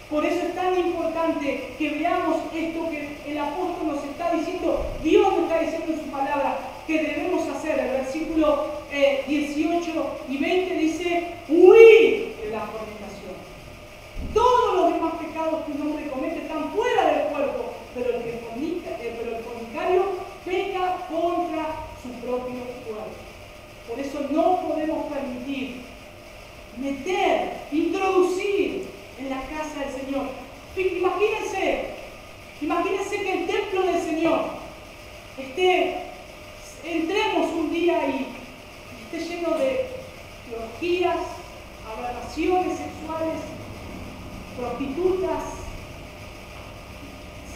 Por eso es tan importante que veamos esto que el apóstol nos está diciendo, Dios nos está diciendo en su palabra, que debemos hacer. El versículo 18 y 20 dice, huir de la fornicación. Todos los demás pecados que un hombre comete están fuera del cuerpo, pero el fornicario peca contra su propio cuerpo. Por eso no podemos permitir introducir en la casa del Señor. Imagínense que el templo del Señor entremos un día y esté lleno de orgías, aberraciones sexuales, prostitutas.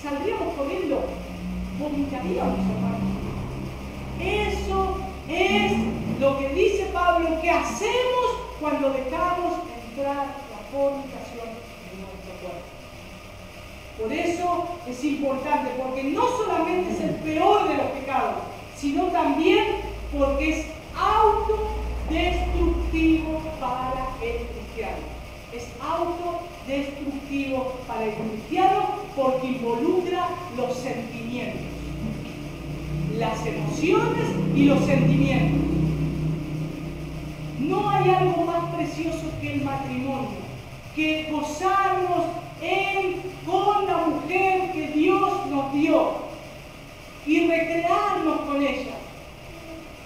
Saldríamos corriendo, vomitaríamos, hermanos. Eso es lo que dice Pablo que hacemos cuando dejamos entrar la fornicación en nuestro cuerpo. Por eso es importante, porque no solamente es el peor de los pecados, sino también porque es autodestructivo para el cristiano. Es autodestructivo para el cristiano porque involucra los sentimientos, las emociones y los sentimientos. No hay algo más precioso que el matrimonio, que gozarnos con la mujer que Dios nos dio y recrearnos con ella.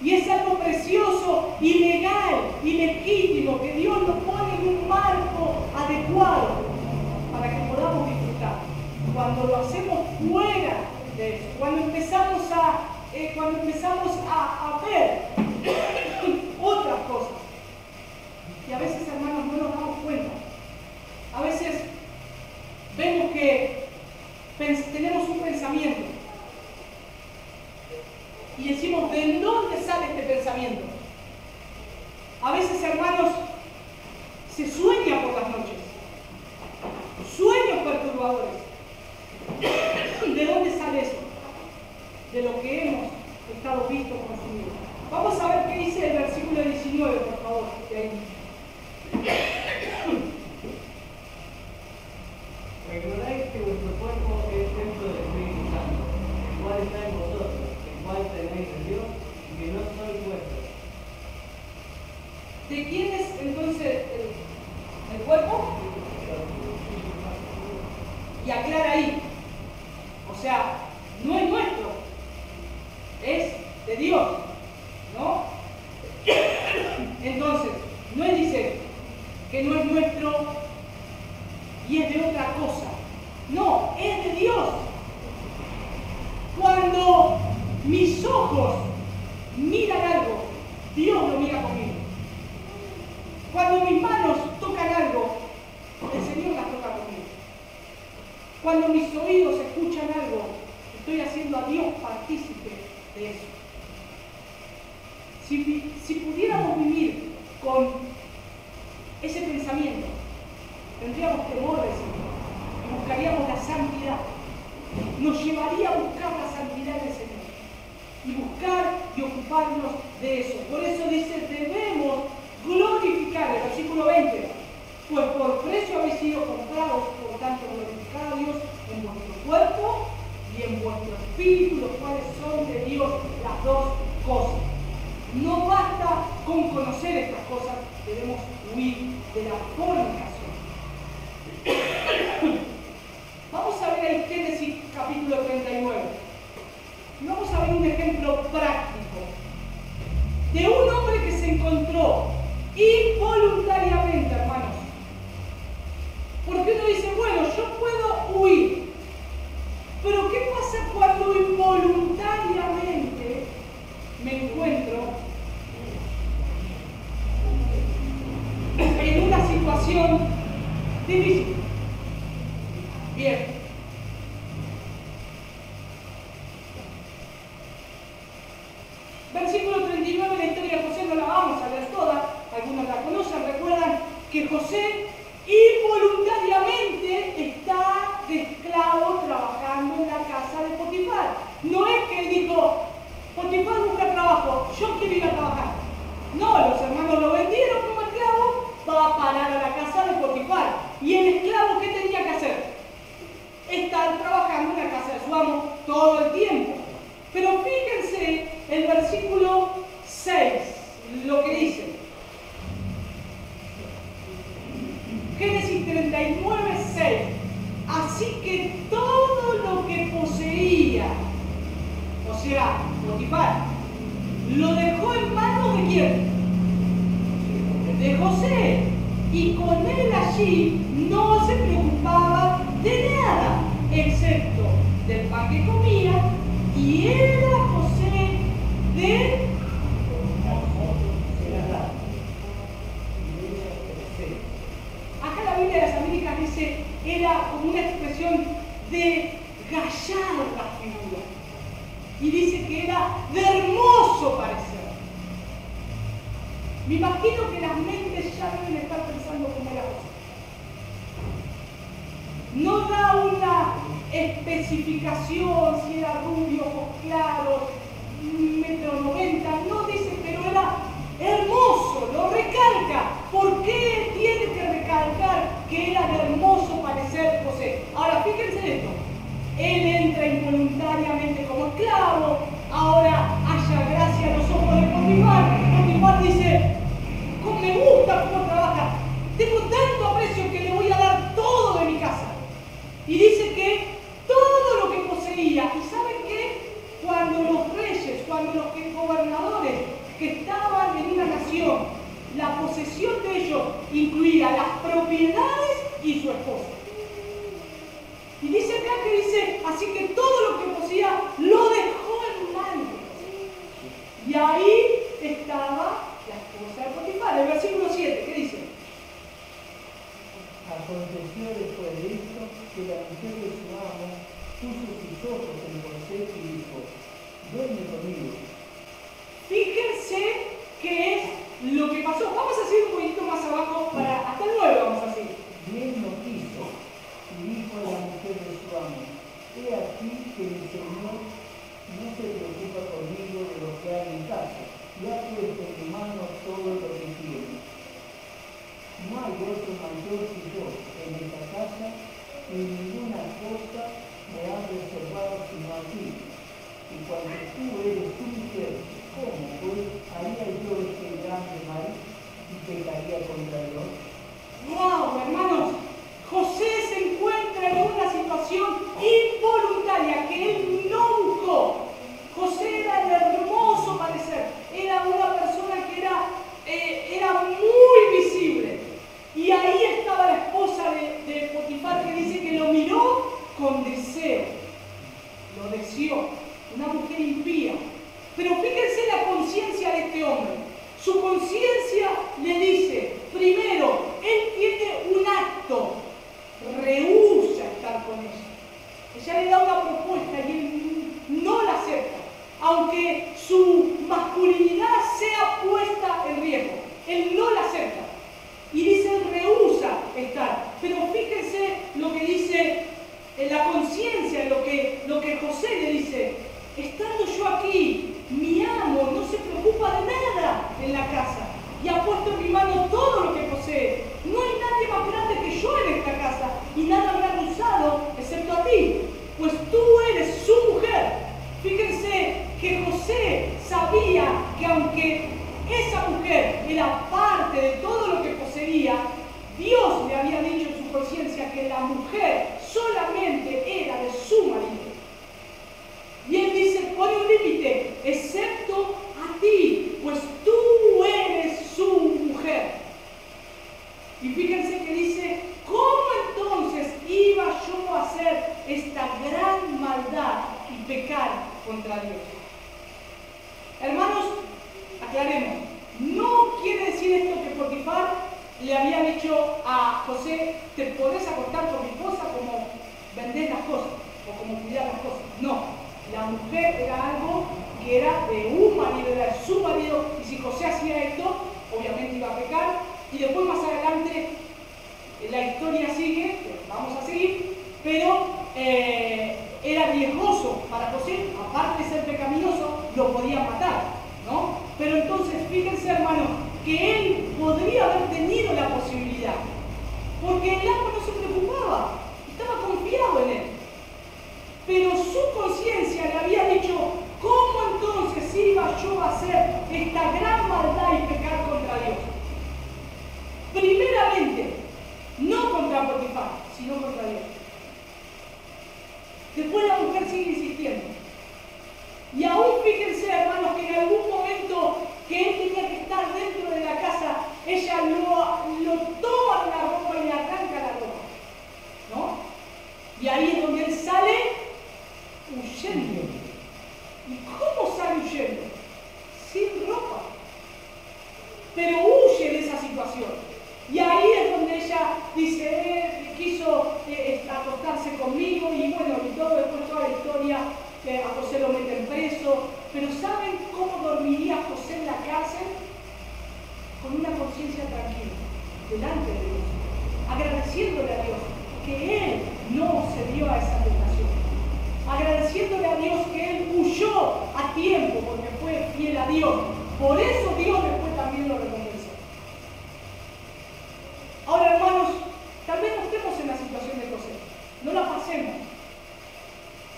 Y es algo precioso y legal y legítimo que Dios nos pone en un marco adecuado para que podamos disfrutar. Cuando lo hacemos fuera de eso, cuando empezamos a ver otras cosas, y a veces, hermanos, no nos damos cuenta. A veces vemos que tenemos un pensamiento y decimos, ¿de dónde sale este pensamiento? A veces, hermanos, se sueña por las noches. Sueños perturbadores. ¿De dónde sale eso? De lo que hemos estado vistos consumidos. Vamos a ver qué dice el versículo 19, por favor. De ahí. Recordáis que vuestro cuerpo es templo del Espíritu Santo, el cual está en vosotros, el cual tenéis de Dios, y que no sois vuestros. ¿De quién es entonces el cuerpo? Y aclara ahí. O sea, no es nuestro, es de Dios, ¿no? Entonces, no es dice que no es nuestro y es de otra cosa. No, es de Dios. Cuando mis ojos miran algo, Dios lo mira conmigo. Cuando mis manos tocan algo, el Señor las toca conmigo. Cuando mis oídos escuchan algo, estoy haciendo a Dios partícipe de eso. Si pudiéramos vivir con ese pensamiento, tendríamos temor del Señor y buscaríamos la santidad. Nos llevaría a buscar la santidad del Señor y buscar y ocuparnos de eso. Por eso dice, debemos glorificar, el versículo 20, pues por precio habéis sido comprados, por tanto glorificad a Dios en vuestro cuerpo y en vuestro espíritu, los cuales son de Dios, las dos cosas. No basta con conocer estas cosas, debemos huir de la fornicación. Vamos a ver ahí Génesis capítulo 39. Vamos a ver un ejemplo práctico de un hombre que se encontró involuntariamente, hermanos. Porque uno dice, bueno, yo puedo huir, situación difícil. Bien. Versículo 39, la historia de José no la vamos a leer toda, algunos la conocen, recuerdan que José involuntariamente está de esclavo trabajando en la casa de Potifar. No es que él dijo, Potifar busca trabajo, yo quiero ir a trabajar. No, los hermanos lo vendieron como esclavo, va a parar a la casa de Potifar. ¿Y el esclavo qué tenía que hacer? Estar trabajando en la casa de su amo todo el tiempo. Pero fíjense el versículo 6, lo que dice. Génesis 39, 6. Así que todo lo que poseía, o sea, Potifar, lo dejó en manos de ¿quién? De José. Y con él allí no se preocupaba de nada, excepto del pan que comía, y era José de acá la Biblia de las Américas dice, era como una expresión de gallarda figura. Y dice que era de hermoso parecer. Me imagino que las mentes ya deben estar pensando cómo era José. No da una especificación si era rubio, ojos claros, 1,90 m, no dice, pero era hermoso, lo recalca. ¿Por qué tiene que recalcar que era de hermoso parecer José? Ahora, fíjense en esto. Él entra involuntariamente como esclavo, ahora haya gracia a los ojos de Potifar. Potifar dice, me gusta cómo trabaja, tengo tanto aprecio que le voy a dar todo de mi casa. Y dice que todo lo que poseía, y ¿saben qué? Cuando los reyes, cuando los gobernadores que estaban en una nación, la posesión de ellos incluía las propiedades y su esposa. Y dice acá que dice, así que todo lo que poseía lo dejó en manos. Y ahí estaba la esposa de Potifar. El versículo 7, ¿qué dice? Aconteció después de esto que la mujer de su amo puso sus ojos en José y dijo, duerme conmigo. Fíjense qué es lo que pasó. Vamos a seguir un poquito más abajo, hasta el 9 vamos a seguir. Bien no quiso, y dijo a la mujer de su amo, he aquí que mi Señor no se preocupa conmigo de lo que hay en casa, y ha puesto en mi mano todo lo que tiene. No hay otro mayor que yo en esta casa, y ninguna cosa me ha reservado sino a ti. Y cuando tú eres tu mujer, ¿cómo pues haría yo este grande mal y pecaría contra Dios? ¡Wow, hermanos! José se encuentra en una situación involuntaria que él no buscó. José era de hermoso parecer, era una persona que era muy visible. Y ahí estaba la esposa de Potifar que dice que lo miró con deseo, lo deseó, una mujer impía. Pero fíjense la conciencia de este hombre. Su conciencia le dice, primero, él tiene un acto, rehúsa estar con ella. Ella le da una propuesta y él no la acepta, aunque su masculinidad sea puesta en riesgo. Él no la acepta. Y dice, rehúsa estar. Pero fíjense lo que dice en la conciencia, lo que José le dice, estando yo aquí, mi amo no se preocupa de nada en la casa y ha puesto en mi mano todo lo que posee. No hay nadie más grande que yo en esta casa y nada me ha usado excepto a ti, pues tú eres su mujer. Fíjense que José sabía que aunque esa mujer era parte de todo lo que poseía, Dios le había dicho en su conciencia que la mujer solamente era de su marido. Y él dice, pone un límite, excepto a ti, pues tú eres su mujer. Y fíjense que dice, ¿cómo entonces iba yo a hacer esta gran maldad y pecar contra Dios? Hermanos, aclaremos, no quiere decir esto que Potifar le había dicho a José, te podés acostar con mi esposa como vender las cosas o como cuidar las cosas. No, la mujer era algo que era de un marido, era de su marido, y si José hacía esto, obviamente iba a pecar. Y después más adelante la historia sigue, vamos a seguir, pero era riesgoso para José, aparte de ser pecaminoso, lo podía matar, ¿no? Pero entonces, fíjense hermanos, que él podría haber tenido la posibilidad, porque el amo no se preocupaba, estaba confiado en él. Pero su conciencia le había dicho, ¿cómo entonces iba yo a hacer esta gran maldad y pecar contra Dios? Primeramente, no contra Potifar, sino contra Dios. Después la mujer sigue insistiendo. Y aún fíjense, hermanos, que en algún momento que él tenía que estar dentro de la casa, ella lo toma de la ropa y le arranca la ropa, ¿no? Y ahí es donde él sale huyendo. ¿Y cómo sale huyendo? Sin ropa. Pero huye de esa situación. Y ahí es donde ella dice, quiso acostarse conmigo, y bueno, y todo, después toda la historia, a José lo meten preso. Pero ¿saben cómo dormiría José en la cárcel? Con una conciencia tranquila, delante de Dios, agradeciéndole a Dios que él no se dio a esa tentación, agradeciéndole a Dios que él huyó a tiempo porque fue fiel a Dios. Por eso Dios después también lo recompensó. Ahora, hermanos, tal vez no estemos en la situación de José, no la pasemos,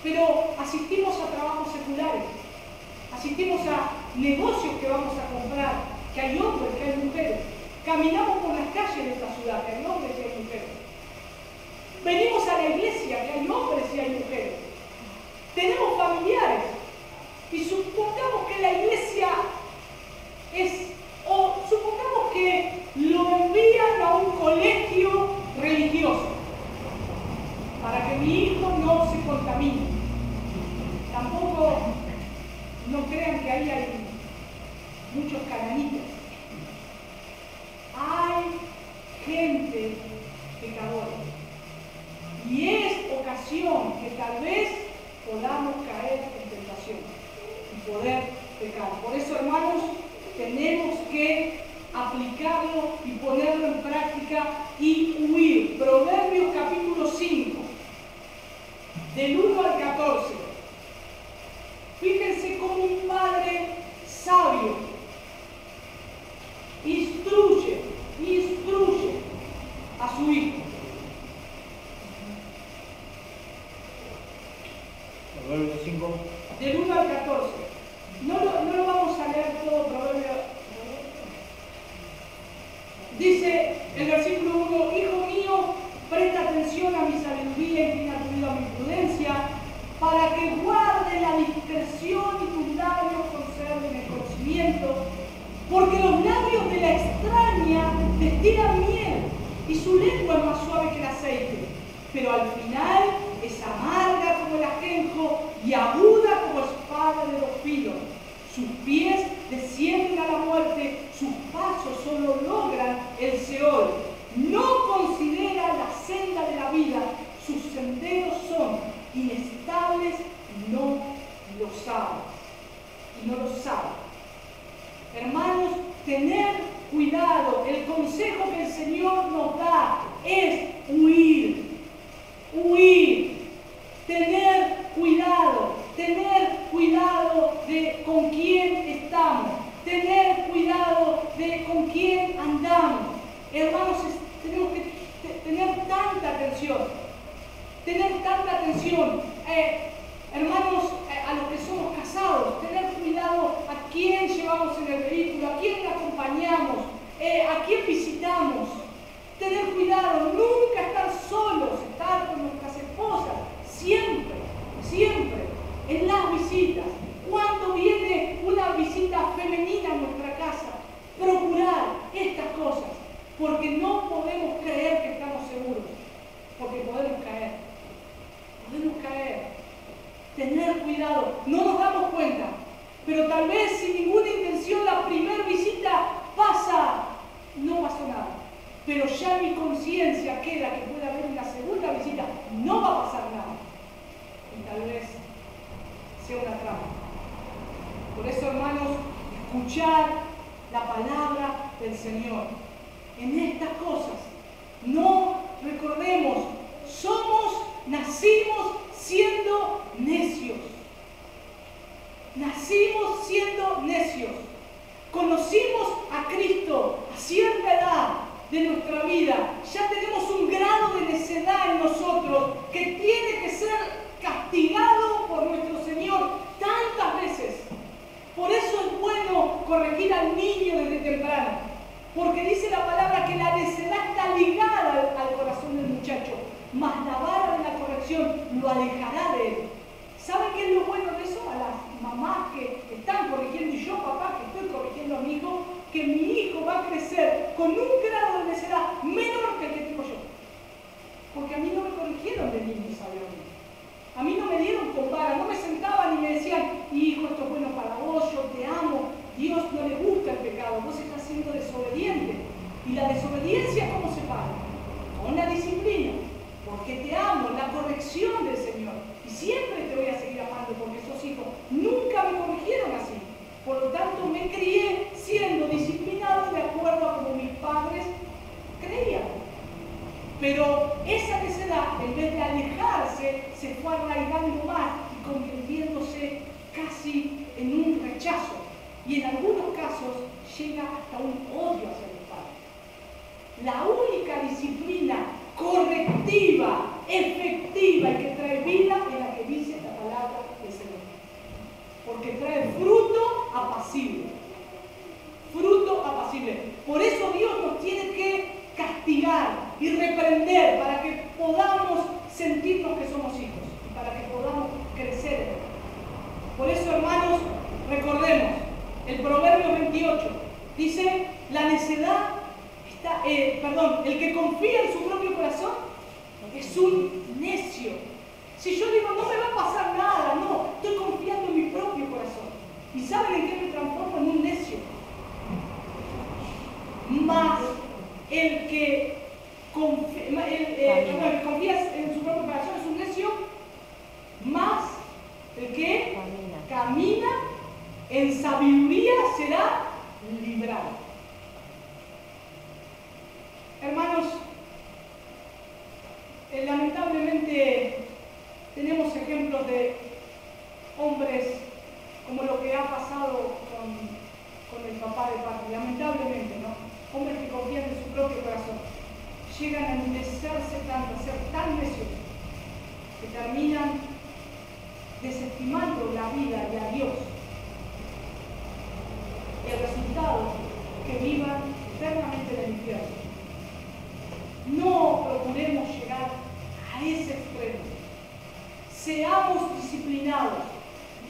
pero asistimos a trabajos seculares, asistimos a negocios que vamos a comprar, que hay hombres, que hay mujeres, caminamos por las calles de esta ciudad, que hay hombres y hay mujeres, venimos a la iglesia, que hay hombres y hay mujeres, tenemos familiares, y supongamos que la iglesia o supongamos que lo envían a un colegio religioso para que mi hijo no se contamine. Tampoco no crean que ahí hay muchos cananitas. Hay gente pecadora. Y es ocasión que tal vez podamos caer en tentación y poder pecar. Por eso, hermanos, tenemos que aplicarlo y ponerlo en práctica y huir. Proverbios capítulo 5, del 1 al 14. Fíjense cómo un padre sabio instruye a su hijo. Proverbios 5. Del 1 al 14. No lo vamos a leer todo, Proverbios. Dice el versículo 1, hijo mío, presta atención a mi sabiduría, inclina tu oído a mi prudencia, para que guarde la discreción y tus labios conserven el conocimiento, porque los labios de la extraña destilan miel, y su lengua es más suave que el aceite, pero al final es amarga como el ajenjo y aguda como espada de dos filos. Sus pies descienden a la muerte, sus pasos solo logran el Seol. No considera la senda de la vida, sus senderos son inestables y no lo sabe. Hermanos, tener cuidado. El consejo que el Señor nos da es huir. Tener cuidado de con quién estamos, tener cuidado de con quién andamos. Hermanos, tenemos que tener tanta atención. Hermanos, a los que somos casados, tener cuidado a quién llevamos en el vehículo, a quién acompañamos, a quién visitamos. Tener cuidado, nunca estar solos, estar con nuestras esposas, siempre, en las visitas. Cuando viene una visita femenina a nuestra casa, procurar estas cosas, porque no podemos creer que estamos seguros, porque podemos caer. Tener cuidado, no nos damos cuenta, pero tal vez sin ninguna intención la primera visita pero ya en mi conciencia queda que puede haber una segunda visita, no va a pasar nada. Y tal vez sea una trampa. Por eso, hermanos, escuchar la palabra del Señor en estas cosas. No recordemos, nacimos siendo necios. Nacimos siendo necios. Conocimos a Cristo a cierta edad de nuestra vida. Ya tenemos un grado de necedad en nosotros que tiene que ser castigado por nuestro Señor tantas veces. Por eso es bueno corregir al niño desde temprano. Porque dice la palabra que la necedad está ligada al corazón del muchacho. Mas la vara de la corrección lo alejará de él. ¿Saben qué es lo bueno de eso? A las mamás que están corrigiendo, y yo, papá, que estoy corrigiendo a mi hijo, que mi hijo va a crecer con un grado de necedad menor que el que tengo yo. Porque a mí no me corrigieron de niño, ¿saben? A mí no me dieron con vara, no me sentaban y me decían, hijo, esto es bueno para vos, yo te amo, Dios no le gusta el pecado, vos estás siendo desobediente. Y la desobediencia, ¿cómo se paga? Con la disciplina. Porque te amo, la corrección del Señor. Y siempre te voy a seguir amando porque sos hijo. Nunca me corrigieron así. Por lo tanto, me crié siendo disciplinado de acuerdo a como mis padres creían. Pero esa necedad, en vez de alejarse, se fue arraigando más y convirtiéndose casi en un rechazo. Y en algunos casos llega hasta un odio hacia los padres. La única disciplina correctiva, efectiva y que trae vida es la que dice la palabra del Señor. Porque trae fruto apacible. Fruto apacible. Por eso Dios nos tiene que castigar y reprender para que podamos sentirnos que somos hijos y para que podamos crecer en él. Por eso, hermanos, recordemos, el Proverbio 28 dice, la necedad el que confía en su propio corazón es un necio. Si yo digo, no me va a pasar nada, no, estoy confiando en mi propio corazón. ¿Y saben en qué me transformo? En un necio. Más el que confía en su propio corazón es un necio, más el que camina en sabiduría será librado. Hermanos, lamentablemente tenemos ejemplos de hombres como lo que ha pasado con el papá de Pati, lamentablemente, ¿no? Hombres que confían en su propio corazón, llegan a endecerse tanto, a ser tan necios, que terminan desestimando la vida y a Dios. Y el resultado, que vivan eternamente en el infierno. No procuremos llegar a ese extremo. Seamos disciplinados.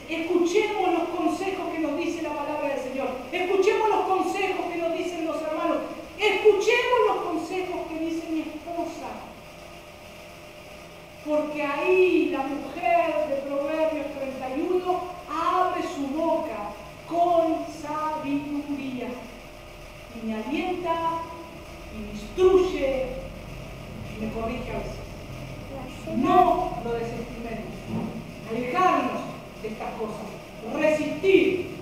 Escuchemos los consejos que nos dice la palabra del Señor. Escuchemos los consejos que nos dicen los hermanos. Escuchemos los consejos que dice mi esposa. Porque ahí la mujer de Proverbios 31 abre su boca con sabiduría. Y me alienta, y me instruye, y me corrige a veces. No lo desestimemos. Alejarnos de estas cosas. Resistir.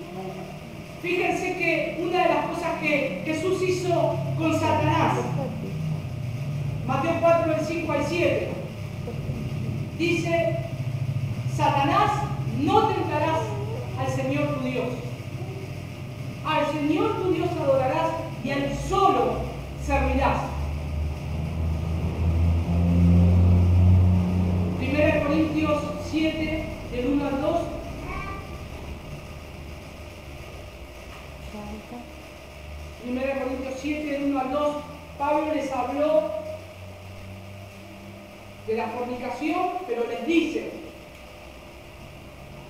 Fíjense que una de las cosas que Jesús hizo con Satanás, Mateo 4, del 5 al 7, dice, Satanás, no tentarás al Señor tu Dios. Al Señor tu Dios adorarás y a Él solo servirás. 1 Corintios 7, del 1 al 2. 1 Corintios 7, del 1 al 2, Pablo les habló de la fornicación, pero les dice,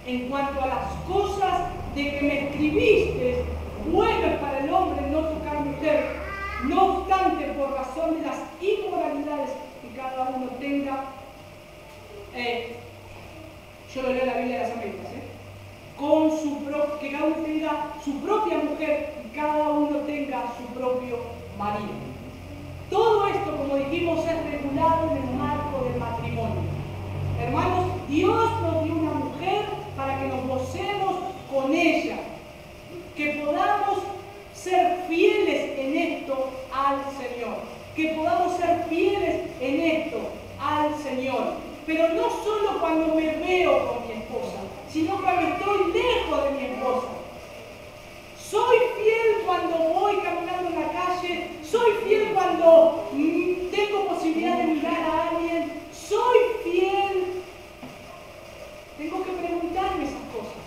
en cuanto a las cosas de que me escribiste, bueno es para el hombre no tocar mujer, no obstante, por razón de las inmoralidades que cada uno tenga, yo lo leo en la Biblia de las Américas, que cada uno tenga su propia mujer y cada uno tenga su propio marido. como dijimos, es regulado en el marco del matrimonio. Hermanos, Dios nos dio una mujer para que nos gocemos con ella, que podamos ser fieles en esto al Señor, que podamos ser fieles en esto al Señor, pero no solo cuando me veo con mi esposa, sino cuando estoy lejos de mi esposa. Soy fiel cuando voy caminando en la calle, soy fiel cuando tengo posibilidad de mirar a alguien, soy fiel. Tengo que preguntarme esas cosas.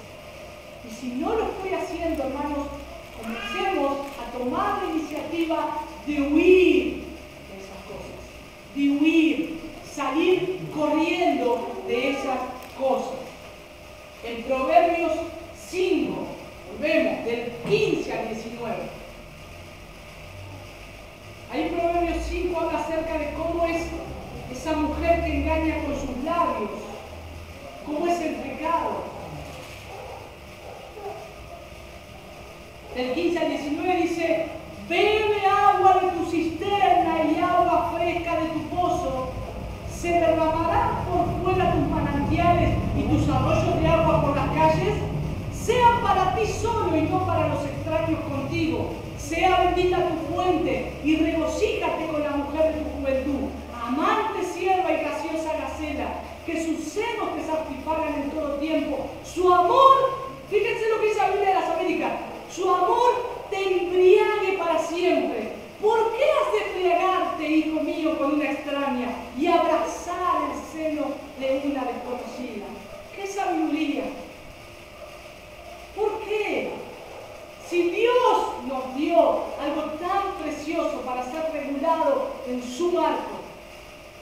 Y si no lo estoy haciendo, hermanos, comencemos a tomar la iniciativa de huir de esas cosas, de huir, salir corriendo de esas cosas. En Proverbios 5, volvemos, del 15 al 19. Ahí Proverbios 5 habla acerca de cómo es esa mujer que engaña con sus labios, cómo es el pecado. Del 15 al 19 dice: bebe agua de tu cisterna y agua fresca de tu pozo. ¿Se derramarán por fuera tus manantiales y tus arroyos de agua por las calles? Sean para ti solo y no para los extraños contigo. Sea bendita tu fuente y regocíjate con la mujer de tu juventud. Amante sierva y graciosa gacela, que sus senos te satisfagan en todo tiempo. Su amor, fíjense lo que dice la Biblia de las Américas, su amor te embriague para siempre. ¿Por qué has de embriagarte, hijo mío, con una extraña y abrazar el seno de una desconocida? ¡Qué sabiduría! ¿Por qué? Si Dios nos dio algo tan precioso para ser regulado en su marco,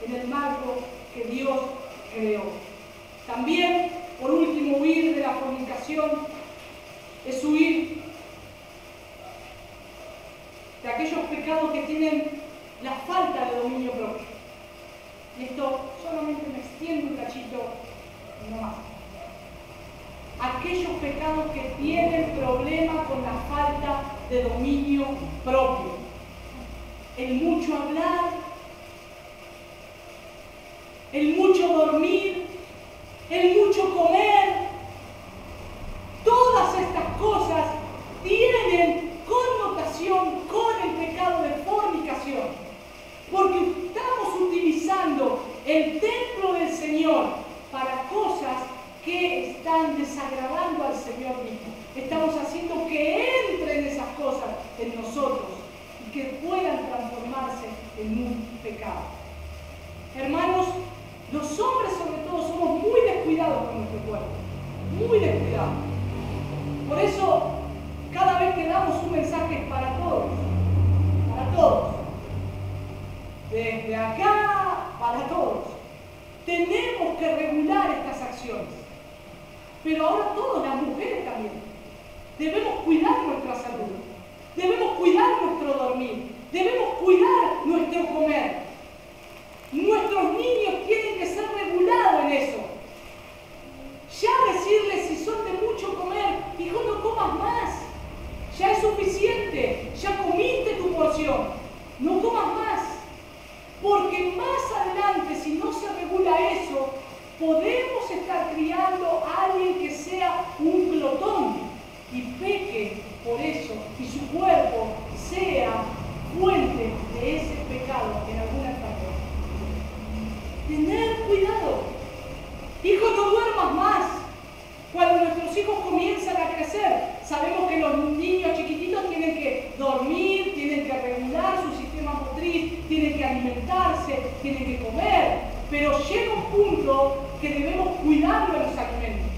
en el marco que Dios creó. También, por último, huir de la fornicación es huir de aquellos pecados que tienen la falta de dominio propio. Y esto solamente me extiendo un cachito, no más. Aquellos pecados que tienen problema con la falta de dominio propio. El mucho hablar, el mucho dormir, el mucho comer. Todas estas cosas tienen connotación con el pecado de fornicación, porque estamos utilizando el templo del Señor para cosas que están desagradando al Señor mismo. Estamos haciendo que entren esas cosas en nosotros y que puedan transformarse en un pecado. Hermanos, los hombres sobre todo somos muy descuidados con nuestro cuerpo, muy descuidados. Por eso, cada vez que damos un mensaje para todos, desde acá para todos, tenemos que regular estas acciones. Pero ahora todos, las mujeres también, debemos cuidar nuestra salud, debemos cuidar nuestro dormir, debemos cuidar nuestro comer. Nuestros niños tienen que ser regulados en eso. Ya decirles, si son de mucho comer, hijo, no comas más. Ya es suficiente, ya comiste tu porción, no comas más. Porque más adelante, si no se regula eso, podemos estar criando a alguien que sea un glotón y peque por eso, y su cuerpo sea fuente de ese pecado en alguna enfermedad. Tener cuidado. Hijo, no duermas más. Cuando nuestros hijos comienzan a crecer, sabemos que los niños chiquititos tienen que dormir, tienen que regular su sistema motriz, tienen que alimentarse, tienen que comer, pero llega un punto que debemos cuidar de los alimentos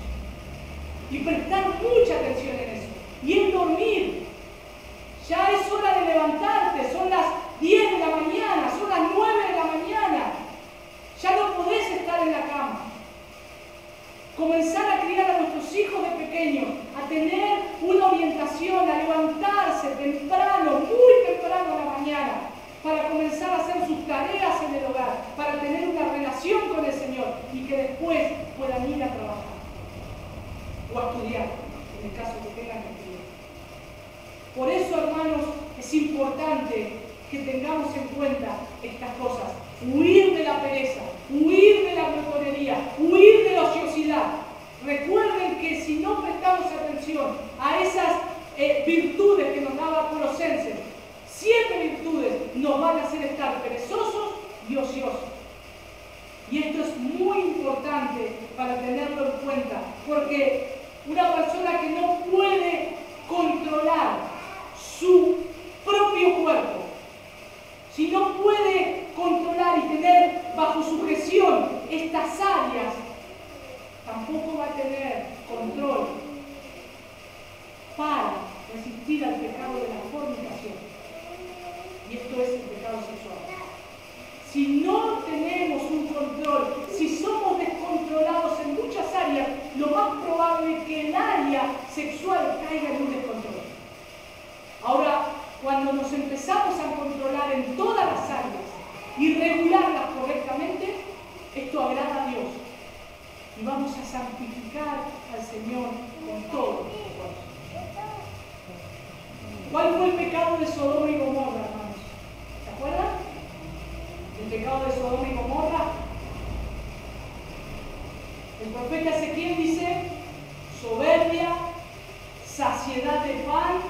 y prestar mucha atención en eso. Y en dormir. Ya es hora de levantarte, son las 10 de la mañana, son las 9 de la mañana. Ya no podés estar en la cama. Comenzar a criar a nuestros hijos de pequeños, a tener una orientación, a levantarse temprano, muy temprano en la mañana, para comenzar a hacer sus tareas en el hogar, para tener una relación con el Señor y que después puedan ir a trabajar o a estudiar, en el caso que tengan que estudiar. Por eso, hermanos, es importante que tengamos en cuenta estas cosas. Huir de la pereza, huir de la glotonería, huir de la ociosidad. Recuerden que si no prestamos atención a esas virtudes que nos daba Colosenses, 7 virtudes nos van a hacer estar perezosos y ociosos. Y esto es muy importante para tenerlo en cuenta, porque una persona que no puede controlar su propio cuerpo, si no puede controlar y tener bajo sujeción estas áreas, tampoco va a tener control para resistir al pecado de la fornicación. Y esto es el pecado sexual. Si no tenemos un control, si somos descontrolados en muchas áreas, lo más probable es que el área sexual caiga en un descontrol. Ahora, cuando nos empezamos a controlar en todas las áreas y regularlas correctamente, esto agrada a Dios. Y vamos a santificar al Señor con todo nuestro corazón. ¿Cuál fue el pecado de Sodoma y Gomorra, hermanos? ¿Se acuerdan? El pecado de Sodoma y Gomorra. El profeta Ezequiel dice: soberbia, saciedad de pan,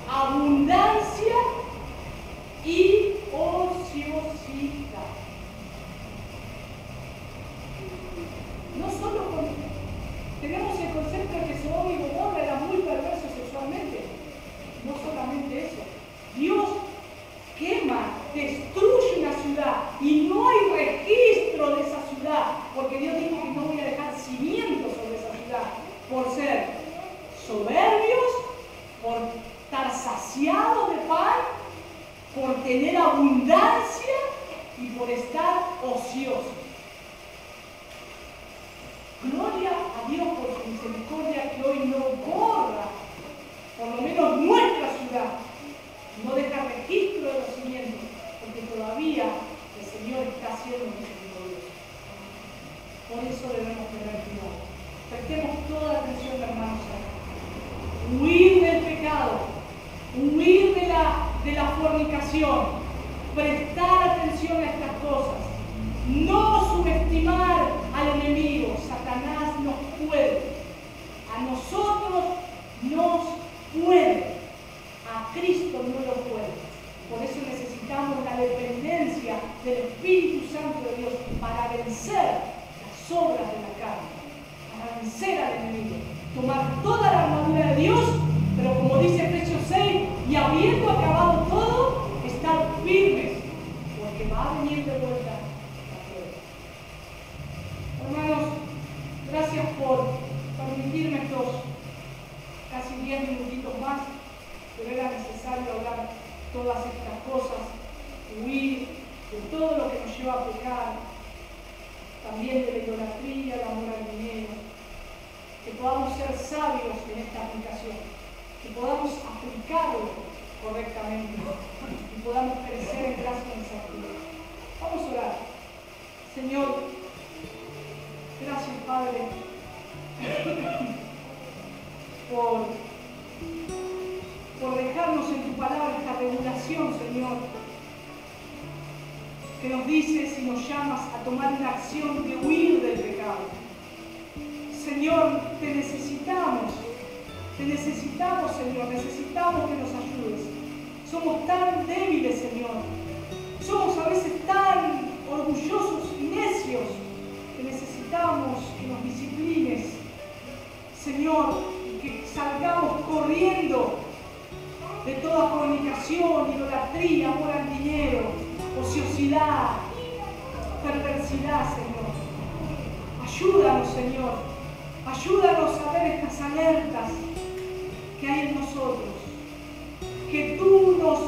abundancia y ociosidad. No solo tenemos el concepto de que Sodoma y Gomorra eran muy perversos sexualmente. No solamente eso. Dios quema, destruye una ciudad y no hay registro de esa ciudad, porque Dios dijo que no voy a dejar cimientos sobre esa ciudad por ser soberbios, por estar saciados de pan, por tener abundancia y por estar ociosos. Gloria a Dios por su misericordia, que hoy no borra, por lo menos nuestra ciudad, no deja registro de los cimientos, porque todavía el Señor está siendo misericordioso. Por eso debemos tener cuidado. Prestemos toda atención, hermanos. Huir del pecado, huir de la fornicación, prestar atención a estas cosas, no subestimar al enemigo. Satanás nos puede, a nosotros nos puede, a Cristo no lo puede. Por eso necesitamos la dependencia del Espíritu Santo de Dios para vencer las obras de la carne, para vencer al enemigo. Tomar toda la armadura de Dios, pero como dice Efesios 6, y habiendo acabado todo, estar firmes, porque va a venir de vuelta la prueba. Hermanos, gracias por permitirme estos casi 10 minutitos más, pero era necesario hablar todas estas cosas, huir de todo lo que nos lleva a pecar, también de la idolatría, el amor al dinero, que podamos ser sabios en esta aplicación, que podamos aplicarlo correctamente y podamos crecer en gracia y en santidad. Vamos a orar. Señor, gracias, Padre, por dejarnos en tu palabra esta regulación, Señor, que nos dices y nos llamas a tomar una acción de huir del pecado. Señor, te necesitamos, Señor, necesitamos que nos ayudes. Somos tan débiles, Señor, somos a veces tan orgullosos y necios que necesitamos que nos disciplines, Señor, y que salgamos corriendo de toda fornicación, idolatría, amor al dinero, ociosidad, perversidad, Señor. Ayúdanos, Señor. Ayúdanos a ver estas alertas que hay en nosotros. Que tú nos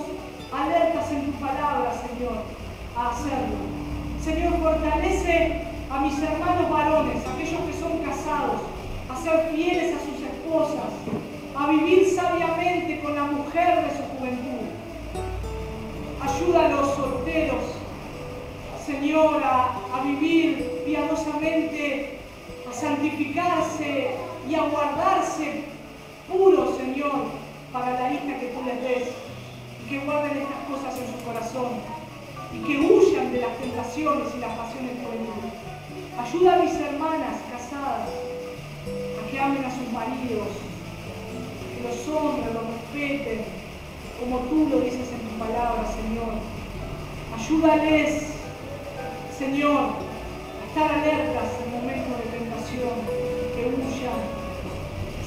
alertas en tu palabra, Señor, a hacerlo. Señor, fortalece a mis hermanos varones, aquellos que son casados, a ser fieles a sus esposas, a vivir sabiamente con la mujer de su juventud. Ayuda a los solteros, Señor, a vivir piadosamente, a santificarse y a guardarse puros, Señor, para la hija que tú les des. Y que guarden estas cosas en su corazón y que huyan de las tentaciones y las pasiones juveniles. Ayuda a mis hermanas casadas a que amen a sus maridos, que los honren, los respeten, como tú lo dices en tu palabra, Señor. Ayúdales, Señor, a estar alertas en momentos de tentación, que huyan,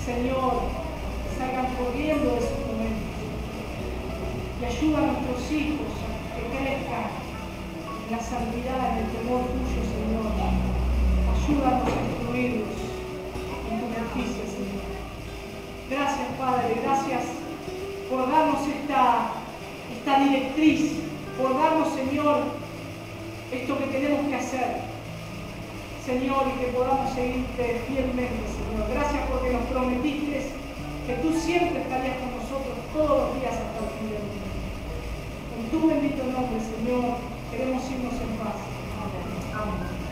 Señor, que salgan corriendo de esos momentos. Y ayuda a nuestros hijos a que crezcan en la santidad, en el temor tuyo, Señor. Ayúdanos a instruirlos en tu justicia, Señor. Gracias, Padre, gracias por darnos esta directriz, por darnos, Señor, esto que tenemos que hacer, Señor, y que podamos seguirte fielmente, Señor. Gracias porque nos prometiste que tú siempre estarías con nosotros todos los días hasta el fin del mundo. En tu bendito nombre, Señor, queremos irnos en paz. Amén. Amén.